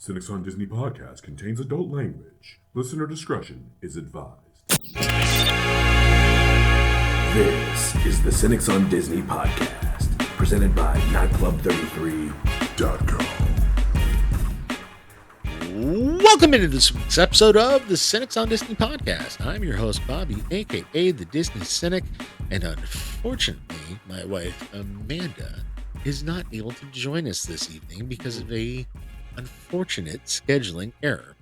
Cynics on Disney podcast contains adult language. Listener discretion is advised. This is the Cynics on Disney podcast, presented by NotClub33.com. Welcome into this week's episode of the Cynics on Disney podcast. I'm your host, Bobby, aka the Disney Cynic, and unfortunately, my wife, Amanda, is not able to join us this evening because of a unfortunate scheduling error.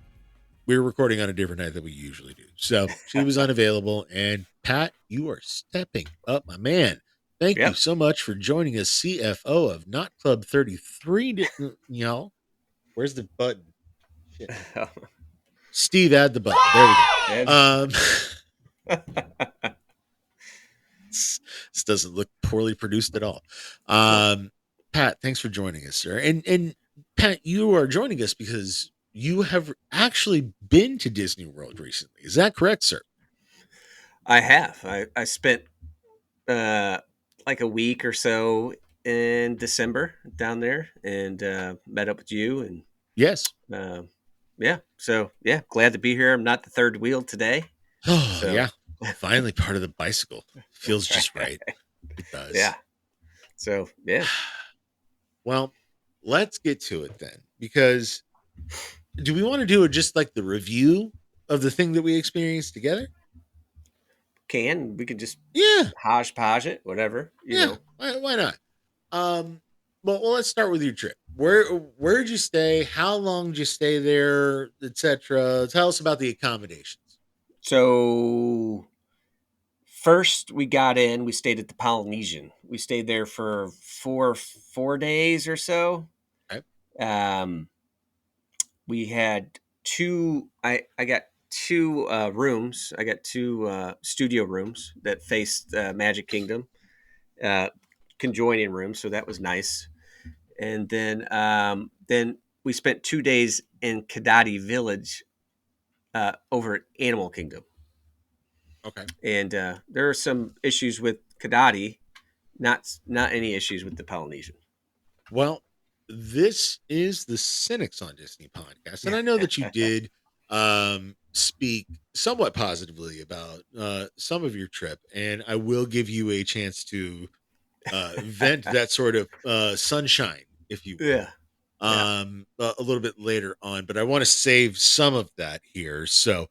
We're recording on a different night than we usually do, so she was unavailable. And Pat, you are stepping up, my man. Thank you so much for joining us, CFO of Not Club 33. Where's the button? Shit. Steve, add the button. There we go. This doesn't look poorly produced at all. Pat, thanks for joining us, sir. And Pat, you are joining us because you have actually been to Disney World recently. Is that correct, sir? I have. I spent like a week or so in December down there and met up with you. And yes. So glad to be here. I'm not the third wheel today. Oh, so. Yeah. Finally part of the bicycle. Feels just right. It does. Yeah. So, yeah. Well, let's get to it then, because do we want to do just like the review of the thing that we experienced together? We could just hodgepodge it, whatever. You know. Why not? Well, let's start with your trip. Where'd you stay? How long did you stay there, etc.? Tell us about the accommodations. So first we got in, we stayed at the Polynesian. We stayed there for four days or so. Okay. We had I got two rooms. I got two studio rooms that faced Magic Kingdom, conjoining rooms. So that was nice. And then we spent 2 days in Kadadi Village over at Animal Kingdom. Okay. And there are some issues with Kadadi, not any issues with the Polynesian. Well, this is the Cynics on Disney podcast, and I know that you did speak somewhat positively about some of your trip, and I will give you a chance to vent that sort of sunshine, if you will. Yeah. A little bit later on, but I want to save some of that here. So,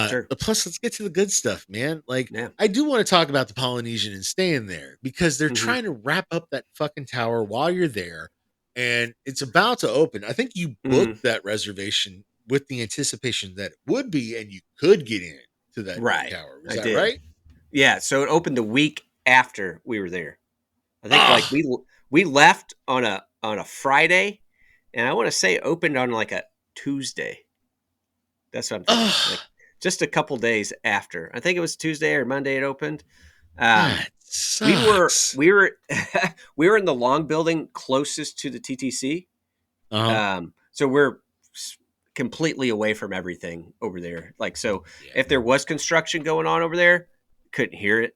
sure. But plus, let's get to the good stuff, man. I do want to talk about the Polynesian and staying there because they're trying to wrap up that fucking tower while you're there, and it's about to open. I think you booked that reservation with the anticipation that it would be, and you could get in to that tower. Is that right? Yeah. So it opened the week after we were there. I think we left on a Friday. And I want to say it opened on like a Tuesday. That's what I'm thinking. Like just a couple days after. I think it was Tuesday or Monday it opened. That sucks. We were we were in the long building closest to the TTC. So we're completely away from everything over there. If there was construction going on over there, couldn't hear it.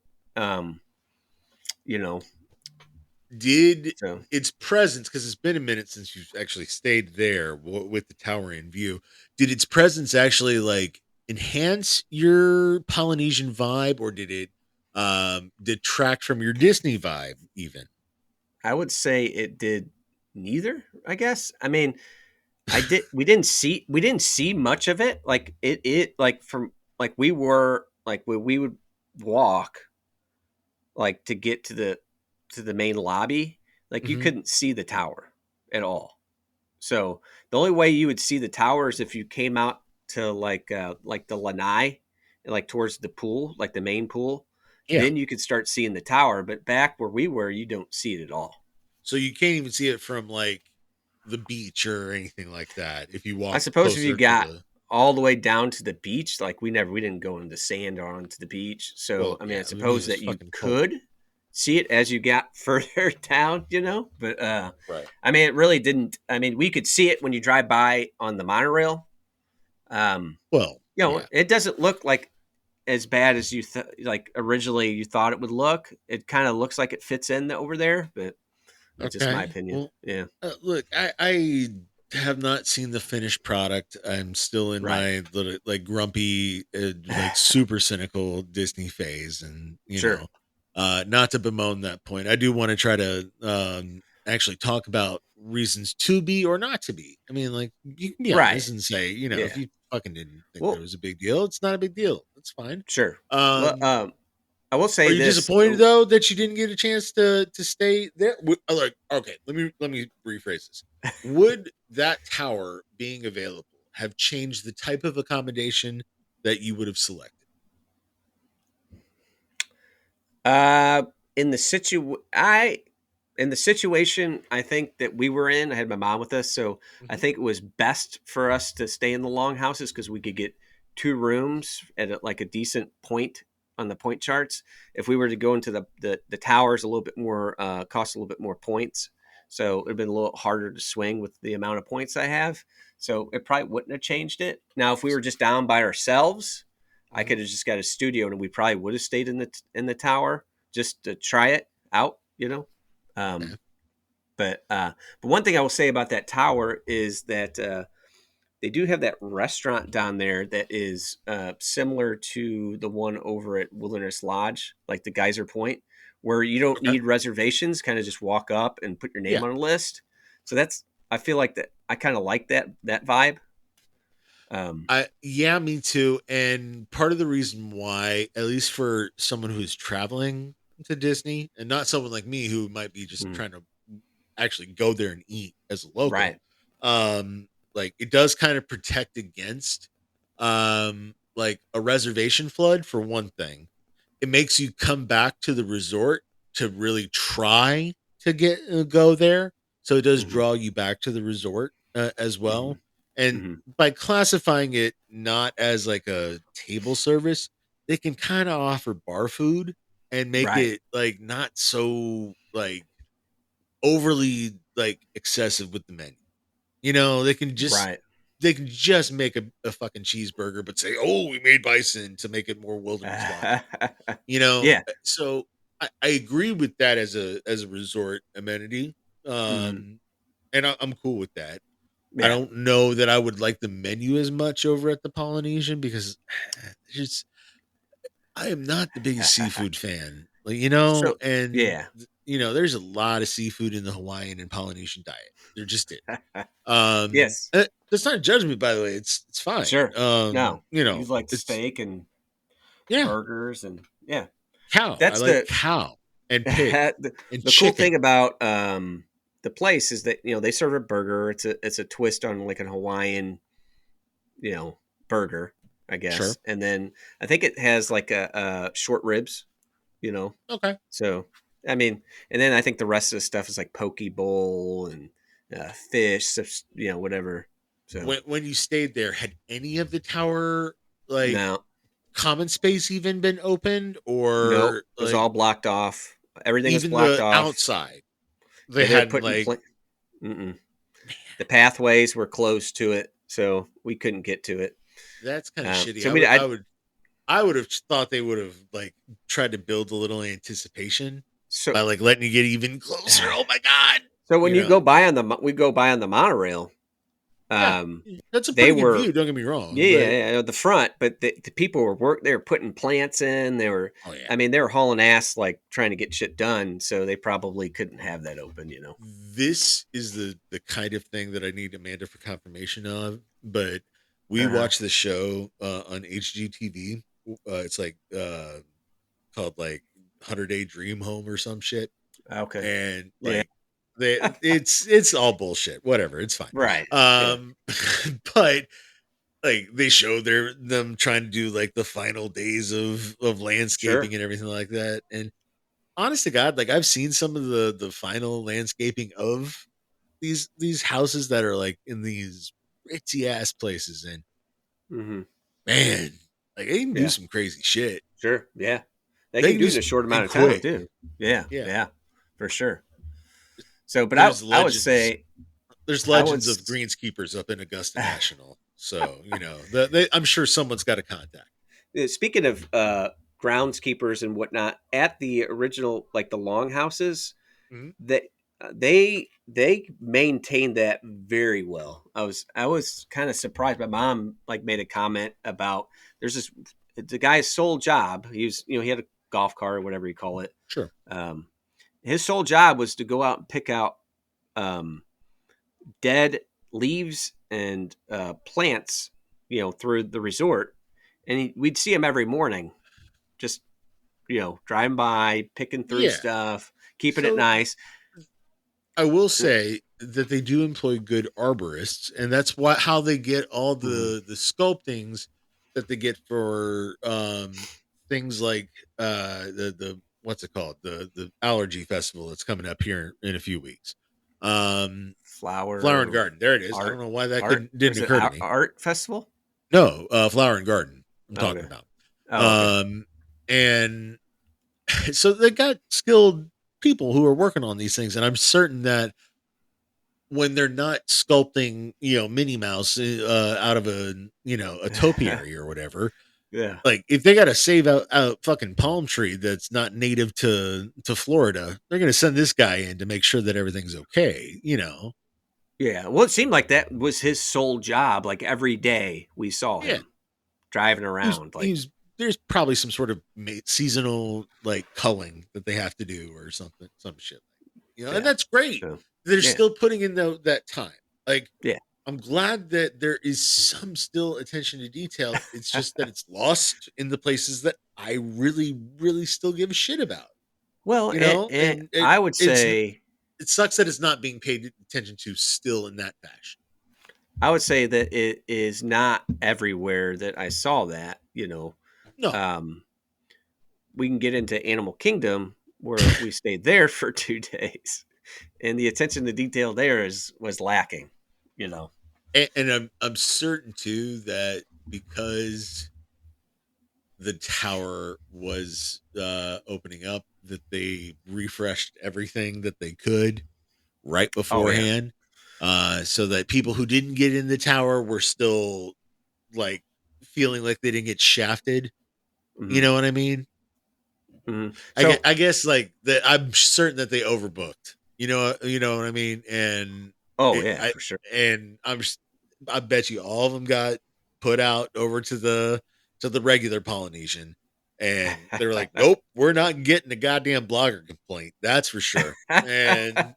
Did its presence, because it's been a minute since you've actually stayed there with the tower in view, did its presence actually like enhance your Polynesian vibe, or did it detract from your Disney vibe even? I would say it did neither, I guess. I mean, we didn't see much of it. We would walk to get to the main lobby, you couldn't see the tower at all. So the only way you would see the tower is if you came out to the lanai, towards the pool, the main pool. Yeah. Then you could start seeing the tower. But back where we were, you don't see it at all. So you can't even see it from the beach or anything like that. If you walk, I suppose if you got all the way down to the beach, we didn't go into the sand or onto the beach. So I suppose that you could see it as you got further down, but right. I mean, it really didn't. I mean, we could see it when you drive by on the monorail. It doesn't look as bad as you originally you thought it would look. It kind of looks like it fits in over there, but that's just my opinion. Well, look, I have not seen the finished product. I'm still in Right. my little like grumpy, like super cynical Disney phase, and Sure. not to bemoan that point. I do want to try to actually talk about reasons to be or not to be. I mean, like you can be Right. honest and say, if Yeah. you fucking didn't think that Well, was a big deal, it's not a big deal. That's fine. sure. Well, Um, I will are say you this. disappointed though that you didn't get a chance to stay there? Like, okay, let me rephrase this. Would that tower being available have changed the type of accommodation that you would have selected? Uh, in the situation I think that we were in, I had my mom with us, so I Hmm. think it was best for us to stay in the long houses because we could get 2 rooms at like a decent point on the point charts. If we were to go into the towers, a little bit more cost a little bit more points, so it'd been a little harder to swing with the amount of points I have. So it probably wouldn't have changed it. Now, if we were just down by ourselves, I Hmm. could have just got a studio, and we probably would have stayed in the tower just to try it out, Okay. Um, but one thing I will say about that tower is that they do have that restaurant down there that is similar to the one over at Wilderness Lodge, like the Geyser Point, where you don't Okay. need reservations. Kind of just walk up and put your name Yeah. on a list. So I feel like that. I kind of like that vibe. Um, Yeah, me too. And part of the reason why, at least for someone who's traveling to Disney and not someone like me who might be just mm, trying to actually go there and eat as a local, right. like it does kind of protect against like a reservation flood for one thing. It makes you come back to the resort to really try to get go there. So it does Hmm. draw you back to the resort as Hmm. well. And Hmm. by classifying it not as like a table service, they can kind of offer bar food and make Right. it like not so like overly like excessive with the menu. Right. They can just make a fucking cheeseburger, but say, "Oh, we made bison" to make it more wilderness lodge. Yeah. So I agree with that as a resort amenity, Hmm. um, and I'm cool with that. I Yeah. don't know that I would like the menu as much over at the Polynesian because just I am not the biggest seafood fan, like So and yeah. there's a lot of seafood in the Hawaiian and Polynesian diet. There just is. Yes. That's not a judgment, by the way. It's fine. Sure. No, you like It's steak and yeah, burgers and yeah. cow. I That's like the cow and pig the, and the cool chicken. thing about the place is that they serve a burger. It's a twist on like an Hawaiian you know burger, I Sure. guess. And then I think it has like a short ribs. You know, Okay. so I mean, and then I think the rest of the stuff is like poke bowl and fish, whatever. So When you stayed there, had any of the tower like no, common space even been opened, nope, or it was like all blocked off. Everything was even blocked the off. outside? They Yeah, they were hadn't putting like mm-mm. The pathways were close to it, so we couldn't get to it. that's kind of shitty. So we, I I would have thought they would have like tried to build a little anticipation so by like letting you get even closer. Oh my god. so when You you know. we go by on the monorail. Yeah. Um, That's a they pretty good were view, don't get me wrong, yeah, but yeah, yeah, the front, but the people they were putting plants in. They were, oh yeah. I mean, they were hauling ass like trying to get shit done, so they probably couldn't have that open. This is the kind of thing that I need Amanda for confirmation of. But we Uh huh. watched the show on HGTV. It's like called like 100 Day Dream Home or some shit, Okay. and Yeah. like it's all bullshit. Whatever, it's fine. Right. Yeah. Um, but like they show them trying to do like the final days of Sure. landscaping and everything like that, and honest to God, like I've seen some of the final landscaping of these houses that are like in these ritzy ass places, and Hmm. man, like they can do Yeah. some crazy shit. Sure. Yeah. They They can can do do it in a some short amount and of time quick. too. Yeah. Yeah, Yeah. For sure. So, but there's I would legends. say There's I would. legends of greenskeepers up in Augusta National. So I'm sure someone's got a contact. Speaking of groundskeepers and whatnot, at the original, like the longhouses, Mhm. that they maintained that very well. I was kind of surprised. My mom like made a comment about there's this the guy's sole job. He was he had a golf cart or whatever you call it. Sure. Um, his sole job was to go out and pick out um, dead leaves and plants, through the resort, and we'd see him every morning, just driving by, picking through Yeah. stuff, keeping it So nice. I will say that they do employ good arborists, and that's how they get all Mhm. the sculptings that they get for things like the what's it called, the allergy festival that's coming up here in a few weeks. Um, Flower and Flower Garden. There it is. I don't art know why that art didn't was it occur to me. art festival? No, Flower and Garden. I'm Oh, talking okay. about. Oh, okay. And so they got skilled people who are working on these things, and I'm certain that when they're not sculpting, Minnie Mouse out of a topiary or whatever, Yeah. like if they got to save out a fucking palm tree that's not native to Florida, they're going to send this guy in to make sure that everything's okay. Yeah. Well, it seemed like that was his sole job. Like every day we saw Yeah, him driving he's around. Like, he's there's probably some sort of seasonal like culling that they have to do or something, some shit, and yeah. that's great. So, They're yeah. still putting in that time. Like, Yeah. I'm glad that there is some still attention to detail. It's just that it's lost in the places that I really, really still give a shit about. Well, and And I would say it sucks that it's not being paid attention to still in that fashion. that it is not everywhere that I saw that. No, Um, we can get into Animal Kingdom where we stayed there for 2 days, and the attention to detail there was lacking. You know. and I'm certain too that because the tower was opening up, that they refreshed everything that they could right Oh yeah. beforehand, so that people who didn't get in the tower were still like feeling like they didn't get shafted. You Hmm. know what I mean? Hmm. I guess, So, I guess like that. I'm certain that they overbooked. You know what I mean? And oh it, yeah, I for sure. and I bet you all of them got put out over to the regular Polynesian, and they're like, nope, we're not getting a goddamn blogger complaint. That's for sure. And so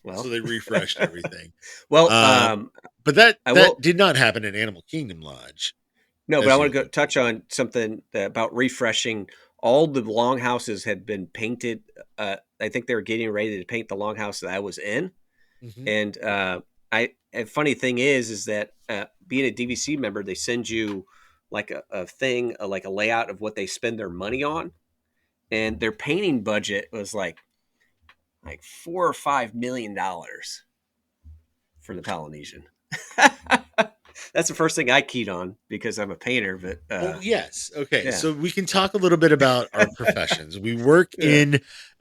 Well, they refreshed everything. well, Um, but that I that will. did not happen in Animal Kingdom Lodge, No, but I as you want to go alluded touch on something about refreshing. All the longhouses had been painted. I think they were getting ready to paint the longhouse that I was in, to. Hmm. and a funny thing is that being a DVC member, they send you like a thing, like a layout of what they spend their money on, and their painting budget was like $4 or $5 million for the Polynesian. That's the first thing I keyed on because I'm a painter. But Well, yes. Okay. yeah, So we can talk a little bit about our professions. We work yeah,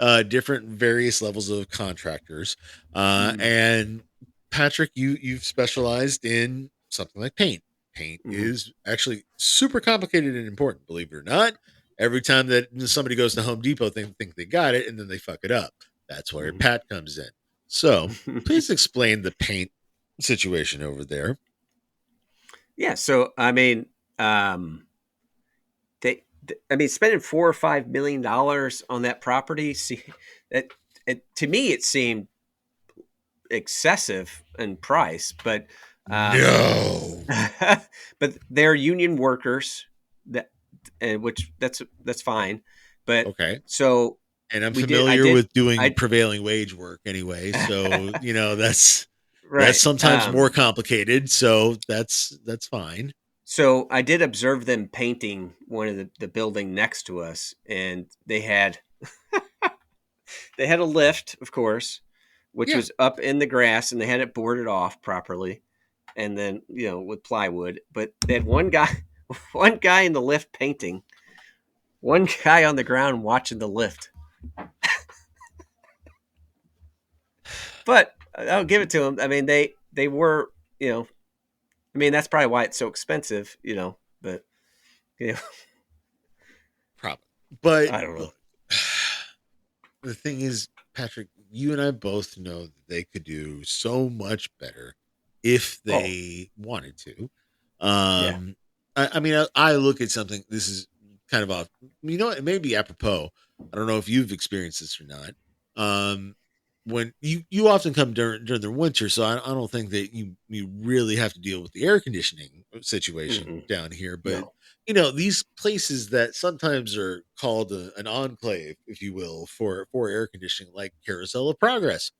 in different various levels of contractors. mm-hmm. And Patrick, you've specialized in something like paint. Paint Mm-hmm. is actually super complicated and important, believe it or not. Every time that somebody goes to Home Depot, they think they got it and then they fuck it up. That's where Pat comes in. So please explain the paint situation over there. Yeah. So I mean, um, I mean, spending $4 or $5 million on that property. See, to me it seemed excessive in price, but um, No. but they're union workers that, which that's fine. But Okay. so And I'm I familiar did, with doing I prevailing wage work anyway, so that's right. sometimes more complicated. So that's fine. So I did observe them painting one of the building next to us, and they had a lift, of course, which Yeah. was up in the grass, and they had it boarded off properly, and then with plywood. But they had one guy, one guy in the lift painting, one guy on the ground watching the lift. But I'll give it to them. I mean, they were, I mean, that's probably why it's so expensive, But you know, Probably. But I don't know. look, the thing is, Patrick, you and I both know that they could do so much better if Oh, they wanted to. yeah. I mean, I look at something. This is kind of off. You know, what, it may be apropos. I don't know if you've experienced this or not. Um, when you often come during the winter, so I don't think that you really have to deal with the air conditioning situation Mm-mm. down here. But No. these places that sometimes are called an enclave, if you will, for air conditioning, like Carousel of Progress.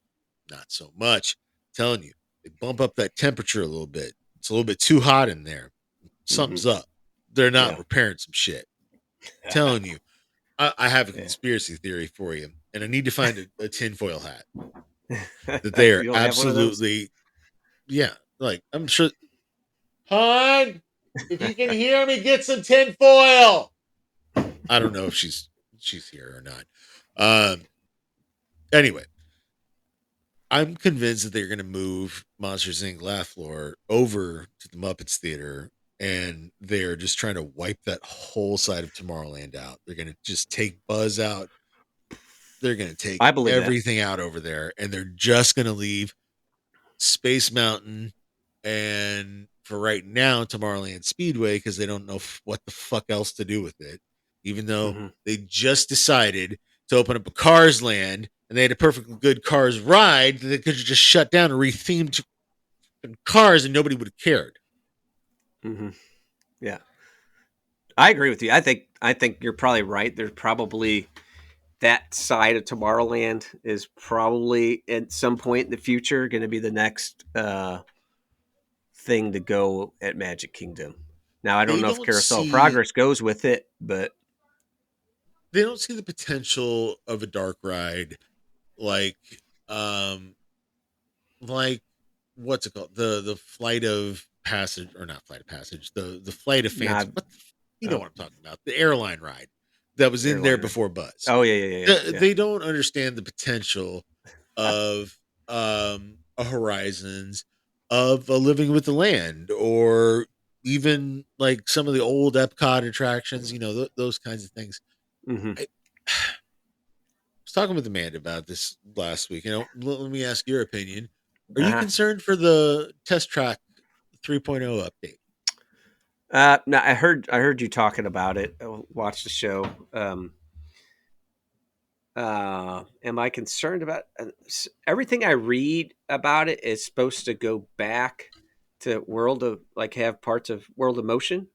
Not so much. I'm telling you, they bump up that temperature a little bit. It's a little bit too hot in there. Hmm. Something's up. They're not Yeah. repairing some shit. Telling you, I have a Yeah. conspiracy theory for you, and I need to find a tinfoil hat that they are You don't have one of those? absolutely, yeah. Like I'm sure, hon, if you can hear me, get some tinfoil. I don't know if she's here or not. Anyway, I'm convinced that they're going to move Monsters Inc. Laugh Floor over to the Muppets Theater, and they're just trying to wipe that whole side of Tomorrowland out. They're going to just take Buzz out. They're going to take I believe that. everything out over there, and they're just going to leave Space Mountain and, for right now, Tomorrowland Speedway, because they don't know what the fuck else to do with it. Even though Hmm. they just decided to open up a Cars Land and they had a perfectly good Cars ride, they could have just shut down and rethemed Cars and nobody would have cared. Hmm. Yeah. I agree with you. I think you're probably right. There's probably that side of Tomorrowland is probably at some point in the future going to be the next thing to go at Magic Kingdom. Now I don't They know if don't Carousel of see Progress goes with it, but they don't see the potential of a dark ride like um like what's it called, the flight of passage, or not flight of passage, the flight of fancy, not. what you know Oh, what I'm talking about, the airline ride that was in there airliner. before Buzz. Oh, yeah, yeah, yeah, yeah. They don't understand the potential of a Horizons, of a Living with the Land, or even like some of the old Epcot attractions, those kinds of things. Hmm. I was talking with Amanda about this last week. Let me ask your opinion. Are you Uh-huh. concerned for the Test Track 3.0 update? No, I heard you talking about it. I watched the show. Am I concerned about everything I read about it is supposed to go back to World of, like, have parts of World of Motion.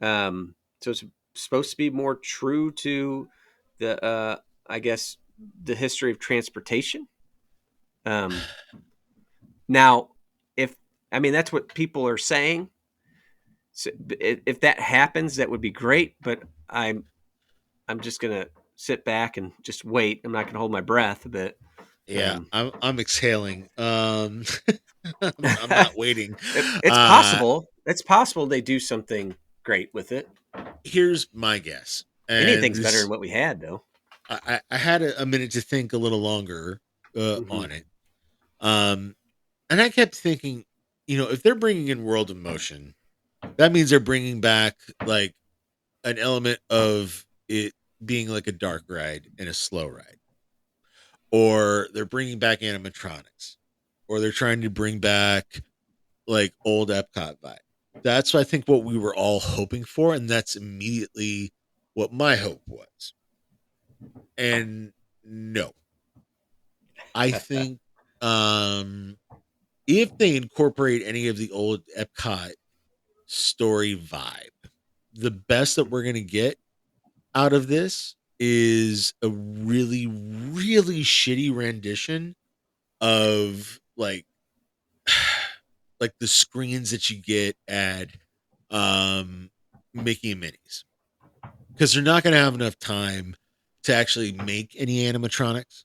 So it's supposed to be more true to the I guess the history of transportation. Um, Now, if I mean that's what people are saying. So if that happens, that would be great. But I'm just gonna sit back and just wait. I'm not gonna hold my breath. But Yeah, um, I'm exhaling. I'm not waiting. it's Uh, possible. It's possible they do something great with it. Here's my guess, and Anything's better than this what we had, though. I had a minute to think a little longer Hmm. on it. Um, and I kept thinking, if they're bringing in World of Motion, that means they're bringing back like an element of it being like a dark ride and a slow ride, or they're bringing back animatronics, or they're trying to bring back like old Epcot vibe. That's I think what we were all hoping for, and that's immediately what my hope was. And no, I think um if they incorporate any of the old Epcot story vibe, the best that we're gonna get out of this is a really, really shitty rendition of like the screens that you get at um Mickey and Minnie's, because they're not going to have enough time to actually make any animatronics,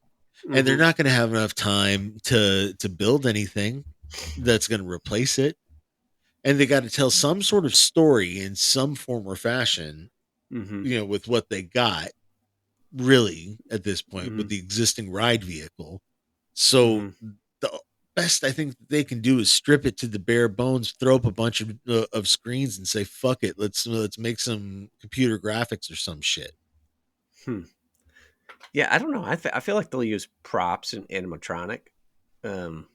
and they're Hmm. not going to have enough time to build anything that's going to replace it, and they got to tell some sort of story in some form or fashion, Hmm. with what they got, really, at this point, Hmm. with the existing ride vehicle. So Hmm. the best I think they can do is strip it to the bare bones, throw up a bunch of screens, and say fuck it, let's make some computer graphics or some shit. Hmm. Yeah, I don't know. I feel like they'll use props and animatronic. Um,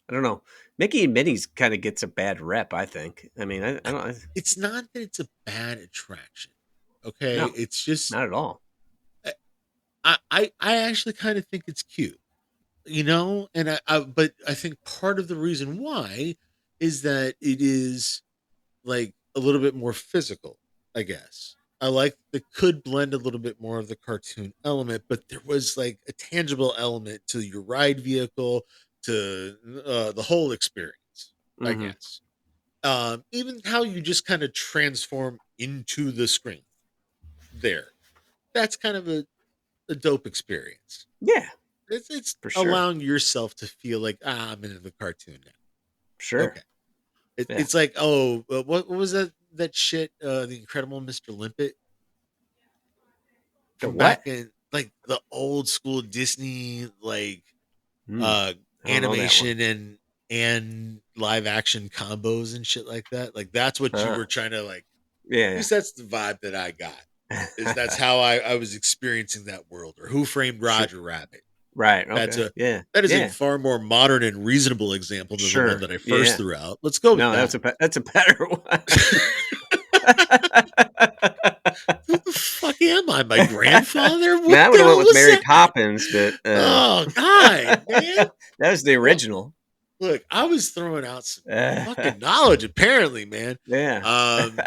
I don't know. Mickey and Minnie's kind of gets a bad rep. I think. I mean, I don't. It's not that it's a bad attraction. Okay, No, it's just not at all. I actually kind of think it's cute, you know, and but I think part of the reason why is that it is like a little bit more physical, I guess. I like that could blend a little bit more of the cartoon element, but there was like a tangible element to your ride vehicle, to the whole experience, I Hmm. guess. Even how you just kind of transform into the screen there. That's kind of a dope experience. Yeah, It's for sure. allowing yourself to feel like, I'm into the cartoon now. Sure. Okay. Yeah. It's like, oh, what was that shit? The Incredible Mr. Limpet The from what? back in like the old school Disney like Hmm. uh I don't know that one. animation and live action combos and shit like that. Like that's what you Huh. were trying to like. At Yeah. least that's the vibe that I got. Is that's how I was experiencing that world. Or Who Framed Sure. Roger Rabbit. Right. That's Okay. a Yeah. that is a Yeah. far more modern and reasonable example than the one Sure. that I first Yeah. threw out. Let's go with No, that. that's a better one. Who the fuck am I? My grandfather? Man, What I the would have went hell with was Mary that? Poppins, but Oh God, man. that was the Well, original. look, I was throwing out some Uh, fucking knowledge, apparently, man. yeah. Um,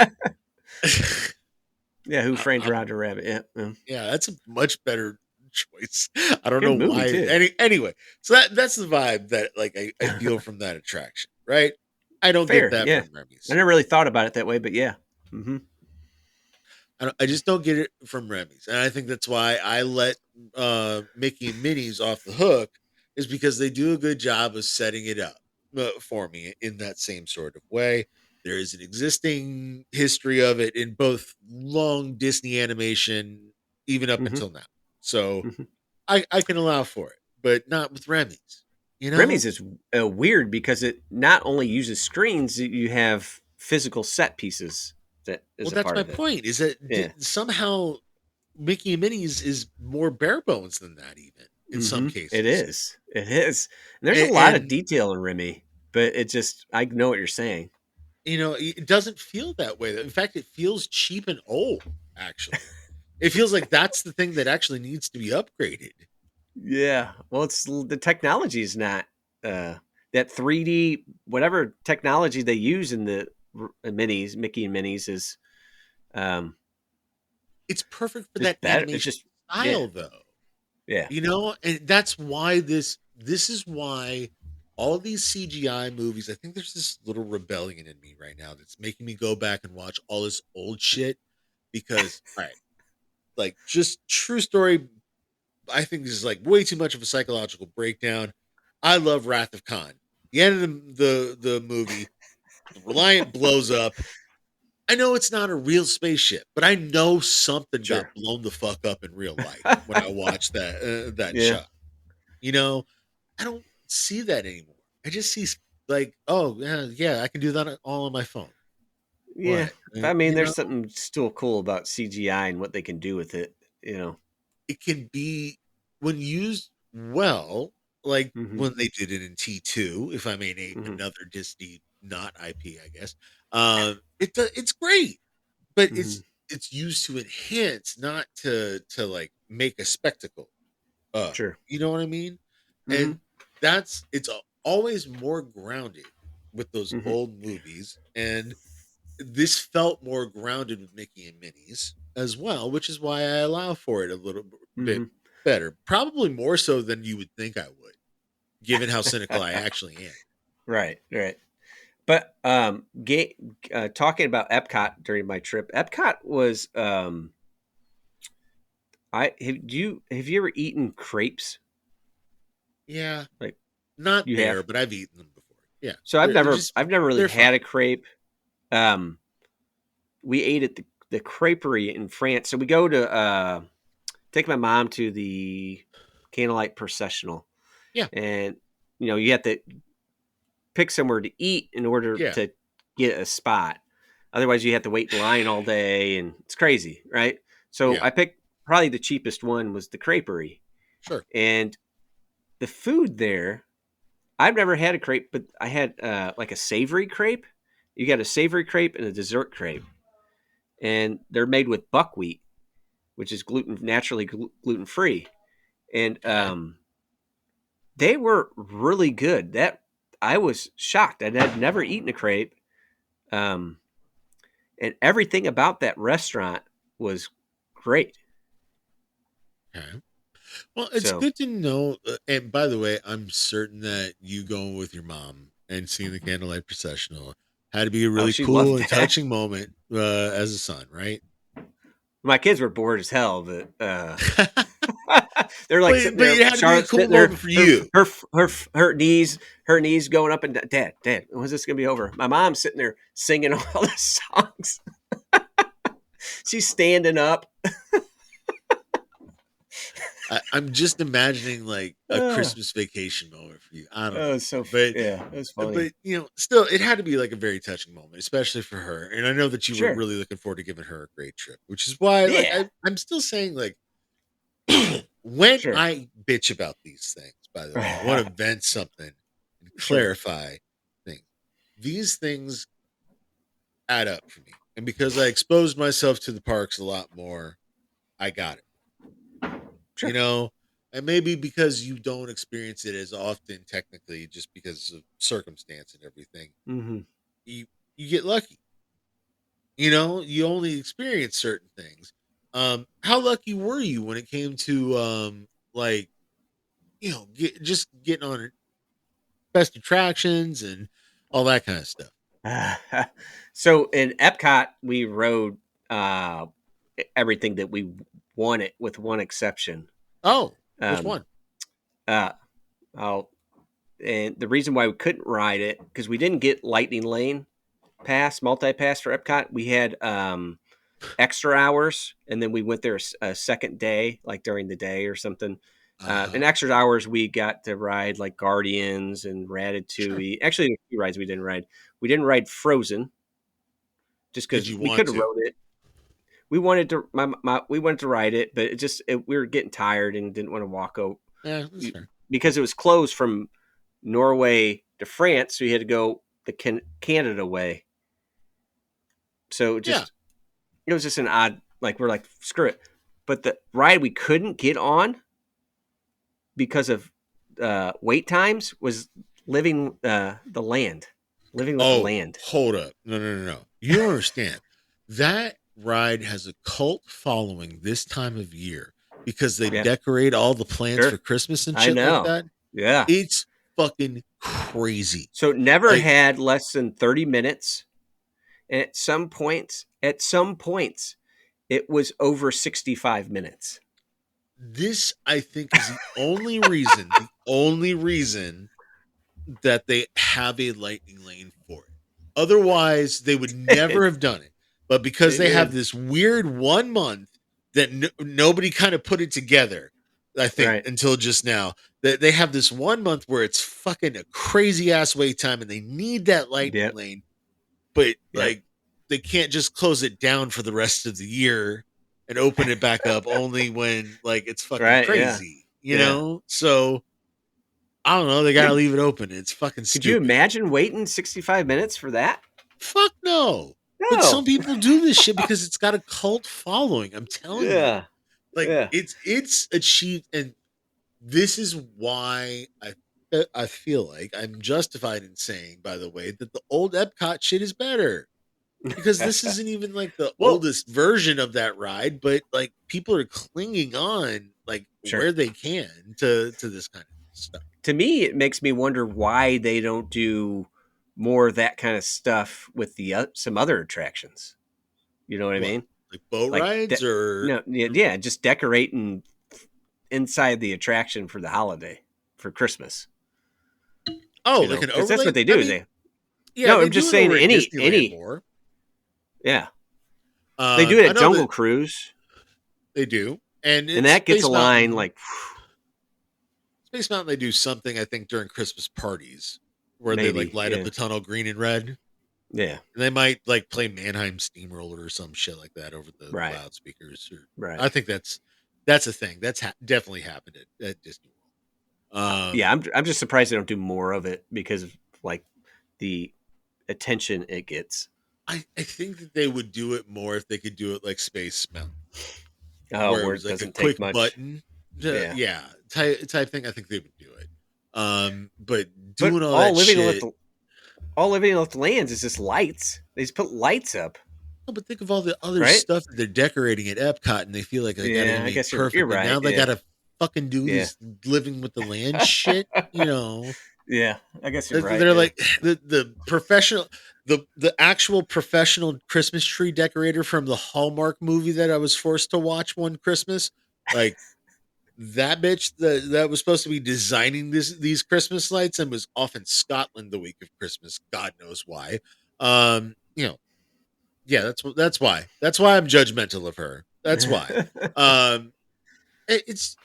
Yeah, Who Framed I'm Roger Rabbit? Yeah. yeah, that's a much better choice. I don't Good know movie why. too. Anyway, so that's the vibe that like I feel from that attraction, right? I don't get Fair. that Yeah. from I Remy's. never really thought about it that way, but yeah. Hmm. I just don't get it from Remy's, and I think that's why I let Mickey and Minnie's off the hook, is because they do a good job of setting it up for me in that same sort of way. There is an existing history of it in both long Disney animation, even up Hmm. until now. So Hmm. I can allow for it, but not with Remy's. You know? Remy's is weird because it not only uses screens, you have physical set pieces that Well, is a that's part my of it. point. Is that Yeah. somehow Mickey and Minnie's is more bare bones than that, even in some Hmm. It cases. is. It is. And there's a lot of And detail in Remy, but it just I know what you're saying. you know, it doesn't feel that way. In fact, it feels cheap and old. Actually, it feels like that's the thing that actually needs to be upgraded. Yeah. Well, it's the technology is not that 3D whatever technology they use in the minis, Mickey and Minis is um It's perfect for just that better. It's animation just yeah. style, though. Yeah. You know, and that's why this is why all these CGI movies. I think there's this little rebellion in me right now that's making me go back and watch all this old shit because, all right, like just true story. I think this is like way too much of a psychological breakdown. I love Wrath of Khan. The end of the movie, the Reliant blows up. I know it's not a real spaceship, but I know something got Sure. blown the fuck up in real life when I watched that Yeah. shot. You know, I don't see that anymore. I just see like, oh yeah, I can do that all on my phone. Yeah. What I mean, you know? there's something still cool about CGI and what they can do with it, you know. It can be when used well, like Hmm. when they did it in T2, if I may name Hmm. another Disney not IP, I guess. It's great, but Hmm. it's used to enhance, not to like make a spectacle. Sure. You know what I mean? Hmm. And it's always more grounded with those Hmm. old movies, and this felt more grounded with Mickey and Minnie's as well, which is why I allow for it a little bit Hmm. better. Probably more so than you would think I would, given how cynical I actually am. Right. Right. But talking about Epcot during my trip, Epcot was have you ever eaten crepes? Yeah, Like not you there, have? but I've eaten them before. Yeah, So they're just I've never really they're fine. had a crepe. Um, we ate at the creperie in France. So we go to take my mom to the candlelight processional, Yeah, and you have to pick somewhere to eat in order yeah, to get a spot. Otherwise, you have to wait in line all day, and it's crazy, right? So yeah. probably the cheapest one was the creperie. Sure. And the food there, I've never had a crepe, but I had like a savory crepe. You got a savory crepe and a dessert crepe, and they're made with buckwheat, which is naturally gluten free, and Okay. they were really good. That I was shocked. I had never eaten a crepe, and everything about that restaurant was great. Okay. Well, it's So, good to know. And by the way, I'm certain that you going with your mom and seeing the candlelight processional had to be a oh, really she cool loved and that. touching moment as a son, right? My kids were bored as hell, but they're like sitting But there. it had to be a Charlotte cool sitting there, moment for you. her knees going up and down. Dad, when's this gonna be over? My mom's sitting there singing all the songs. She's standing up. I'm just imagining like a Oh, Christmas vacation moment for you. I don't it know, was so but yeah, it was funny. still, it had to be like a very touching moment, especially for her. And I know that you were Sure. really looking forward to giving her a great trip, which is why, like, Yeah. I'm still saying, like, when Sure. I bitch about these things, by the way, I want to vent something and Sure. clarify things. These things add up for me. And because I exposed myself to the parks a lot more, I got it. Sure. And maybe because you don't experience it as often, technically, just because of circumstance and everything, Mm-hmm. you you get lucky. You only experience certain things. How lucky were you when it came to like just getting on best attractions and all that kind of stuff? So in Epcot, we rode everything that we wanted, with one exception. Oh, which Um, one? uh, I'll, and the reason why we couldn't ride it, because we didn't get Lightning Lane multi pass for Epcot. We had extra hours, and then we went there a second day, like during the day or something. Uh-huh. In extra hours, we got to ride like Guardians and Sure. Ratatouille. Actually, a few rides we didn't ride. We didn't ride Frozen just Did because you we want could have to? rode it. We wanted to, we wanted to ride it, but we were getting tired and didn't want to walk over Yeah, that's fair. because it was closed from Norway to France, so you had to go the Canada way. So Yeah. it was just an odd, like, we're like, screw it. But the ride we couldn't get on because of wait times was living with the Oh, land. hold up. No. You don't understand. That ride has a cult following this time of year because they Yeah, decorate all the plants for sure. Christmas and I shit like know. that. Yeah. It's fucking crazy. So it never Like, had less than 30 minutes. And at some points, it was over 65 minutes. this, I think, is the only reason that they have a lightning lane for it. Otherwise, they would never have done it. But because They they have did. this weird 1 month that nobody kind of put it together, I think, Right. until just now, that they have this 1 month where it's fucking a crazy ass wait time and they need that lightning Yep. lane, but Yep. like they can't just close it down for the rest of the year and open it back up only when like it's fucking Right. Yeah. crazy, Yeah. So I don't know. They got to Could leave it open. It's fucking could you stupid. imagine waiting 65 minutes for that? Fuck no. But some No. people do this shit because it's got a cult following. I'm telling you. Yeah. Like Yeah. it's achieved, and this is why I feel like I'm justified in saying, by the way, that the old Epcot shit is better. Because this isn't even like the Well, oldest version of that ride, but like people are clinging on like sure. where they can to this kind of stuff. To me, it makes me wonder why they don't do more of that kind of stuff with the some other attractions. You know what I What? mean? Like boat Like, rides or no, yeah, just decorating inside the attraction for the holiday, for Christmas. oh, like an Because that's what overlay? they I do. mean, yeah, No, they I'm do just it saying over at Disneyland any, more. yeah, they do it I at know Jungle that Cruise, they do, and and it's that gets a Space line Mountain. like Space Mountain, they do something I think during Christmas parties where they like maybe, light up yeah, the tunnel green and red, and yeah, they might like play Mannheim Steamroller or some shit like that over the right, loudspeakers. Or right, I think that's That's a thing. That's definitely happened at Disney World. Yeah, I'm just surprised they don't do more of it because of like the attention it gets. I think that they would do it more if they could do it like Space Mountain, Oh, where it where was it like a doesn't take quick much. button. Yeah, Yeah, type thing. I think they would do it. But but doing all that shit. all living left lands is just lights. They just put lights up, No, but think of all the other right? stuff that they're decorating at Epcot, and they feel like they got to Yeah, I be guess you're perfect, and right. now they got Yeah, to fucking do yeah, this living with the land shit. You know, yeah. I guess you're right. they're Yeah. like the professional, the actual professional Christmas tree decorator from the Hallmark movie that I was forced to watch one Christmas. Like that bitch that was supposed to be designing these Christmas lights and was off in Scotland the week of Christmas. God knows why. You know, yeah, that's why. That's why I'm judgmental of her. That's why. Um, it's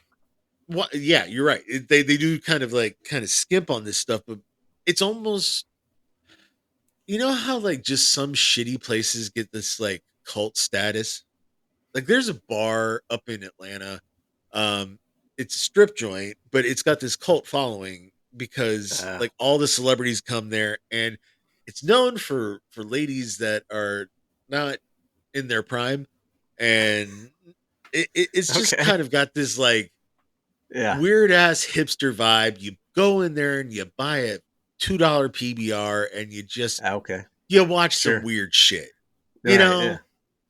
what? Yeah, you're right. They do kind of skimp on this stuff, but it's almost, you know how like just some shitty places get this like cult status. Like there's a bar up in Atlanta. Um, it's a strip joint, but it's got this cult following because uh, like all the celebrities come there, and it's known for ladies that are not in their prime, and it's just okay. kind of got this like Yeah. weird ass hipster vibe. You go in there and you buy a $2 PBR, and Okay. you watch some Sure. weird shit. You Right. Yeah. know,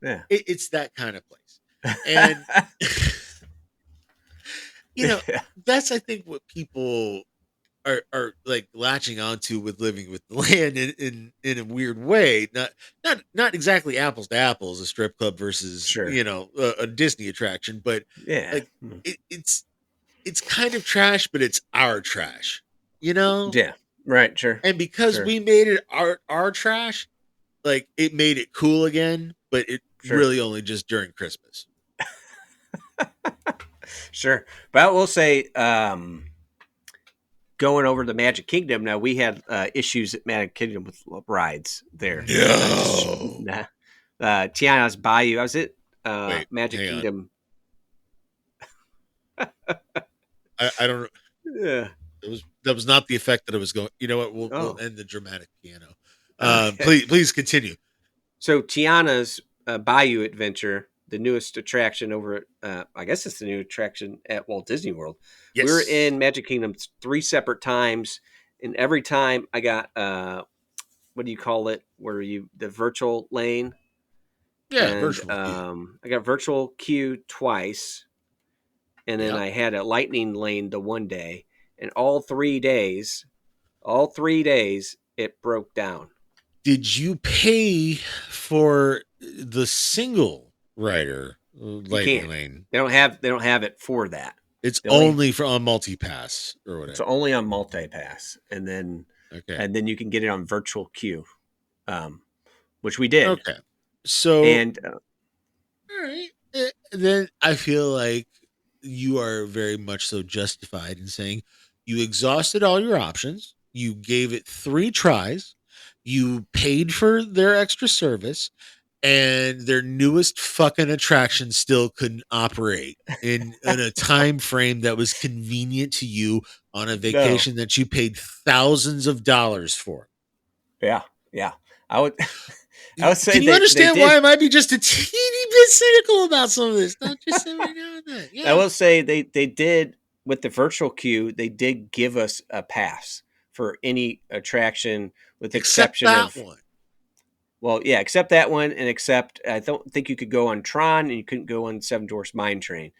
Yeah. it's that kind of place, and you know Yeah. that's I think what people are like latching onto with living with the land in a weird way. Not exactly apples to apples, a strip club versus Sure. a Disney attraction, but Yeah. like it's kind of trash, but it's our trash, you know. Yeah. Right. Sure. And because Sure. we made it our trash, like it made it cool again, but it Sure. really only just during Christmas. Sure. But I will say, going over the Magic Kingdom, now we had issues at Magic Kingdom with rides there. Just No, nah. Tiana's Bayou. I was at wait, Magic hang on. Kingdom. I don't. Yeah. That was not the effect that I was going. You know what? We'll Oh. end the dramatic piano. Okay. Please continue. So Tiana's Bayou Adventure, the newest attraction over at, I guess it's the new attraction at Walt Disney World. We were Yes. in Magic Kingdom 3 separate times, and every time I got what do you call it? Where you the virtual lane, Yeah, and virtual queue. I got virtual queue twice, and then Yep. I had a lightning lane the one day, and all 3 days, it broke down. Did you pay for the single rider You lightning can't. lane? They don't have it for that. It's They only only for on multi-pass or It's whatever. only on multi-pass, Okay. and then you can get it on virtual queue, um, which we did. Okay. So, And all right. Then I feel like you are very much so justified in saying you exhausted all your options. You gave it 3 tries. You paid for their extra service, and their newest fucking attraction still couldn't operate in a time frame that was convenient to you on a no, vacation that you paid thousands of dollars for. yeah, yeah, I would, I would say Can you they understand why did. I might be just a teeny bit cynical about some of this? Don't you say right now that? I Yeah. will say they did with the virtual queue. They did give us a pass for any attraction, with the Except exception that of, one. well, yeah, except that one, and except I don't think you could go on Tron, and you couldn't go on Seven Dwarfs Mine Train.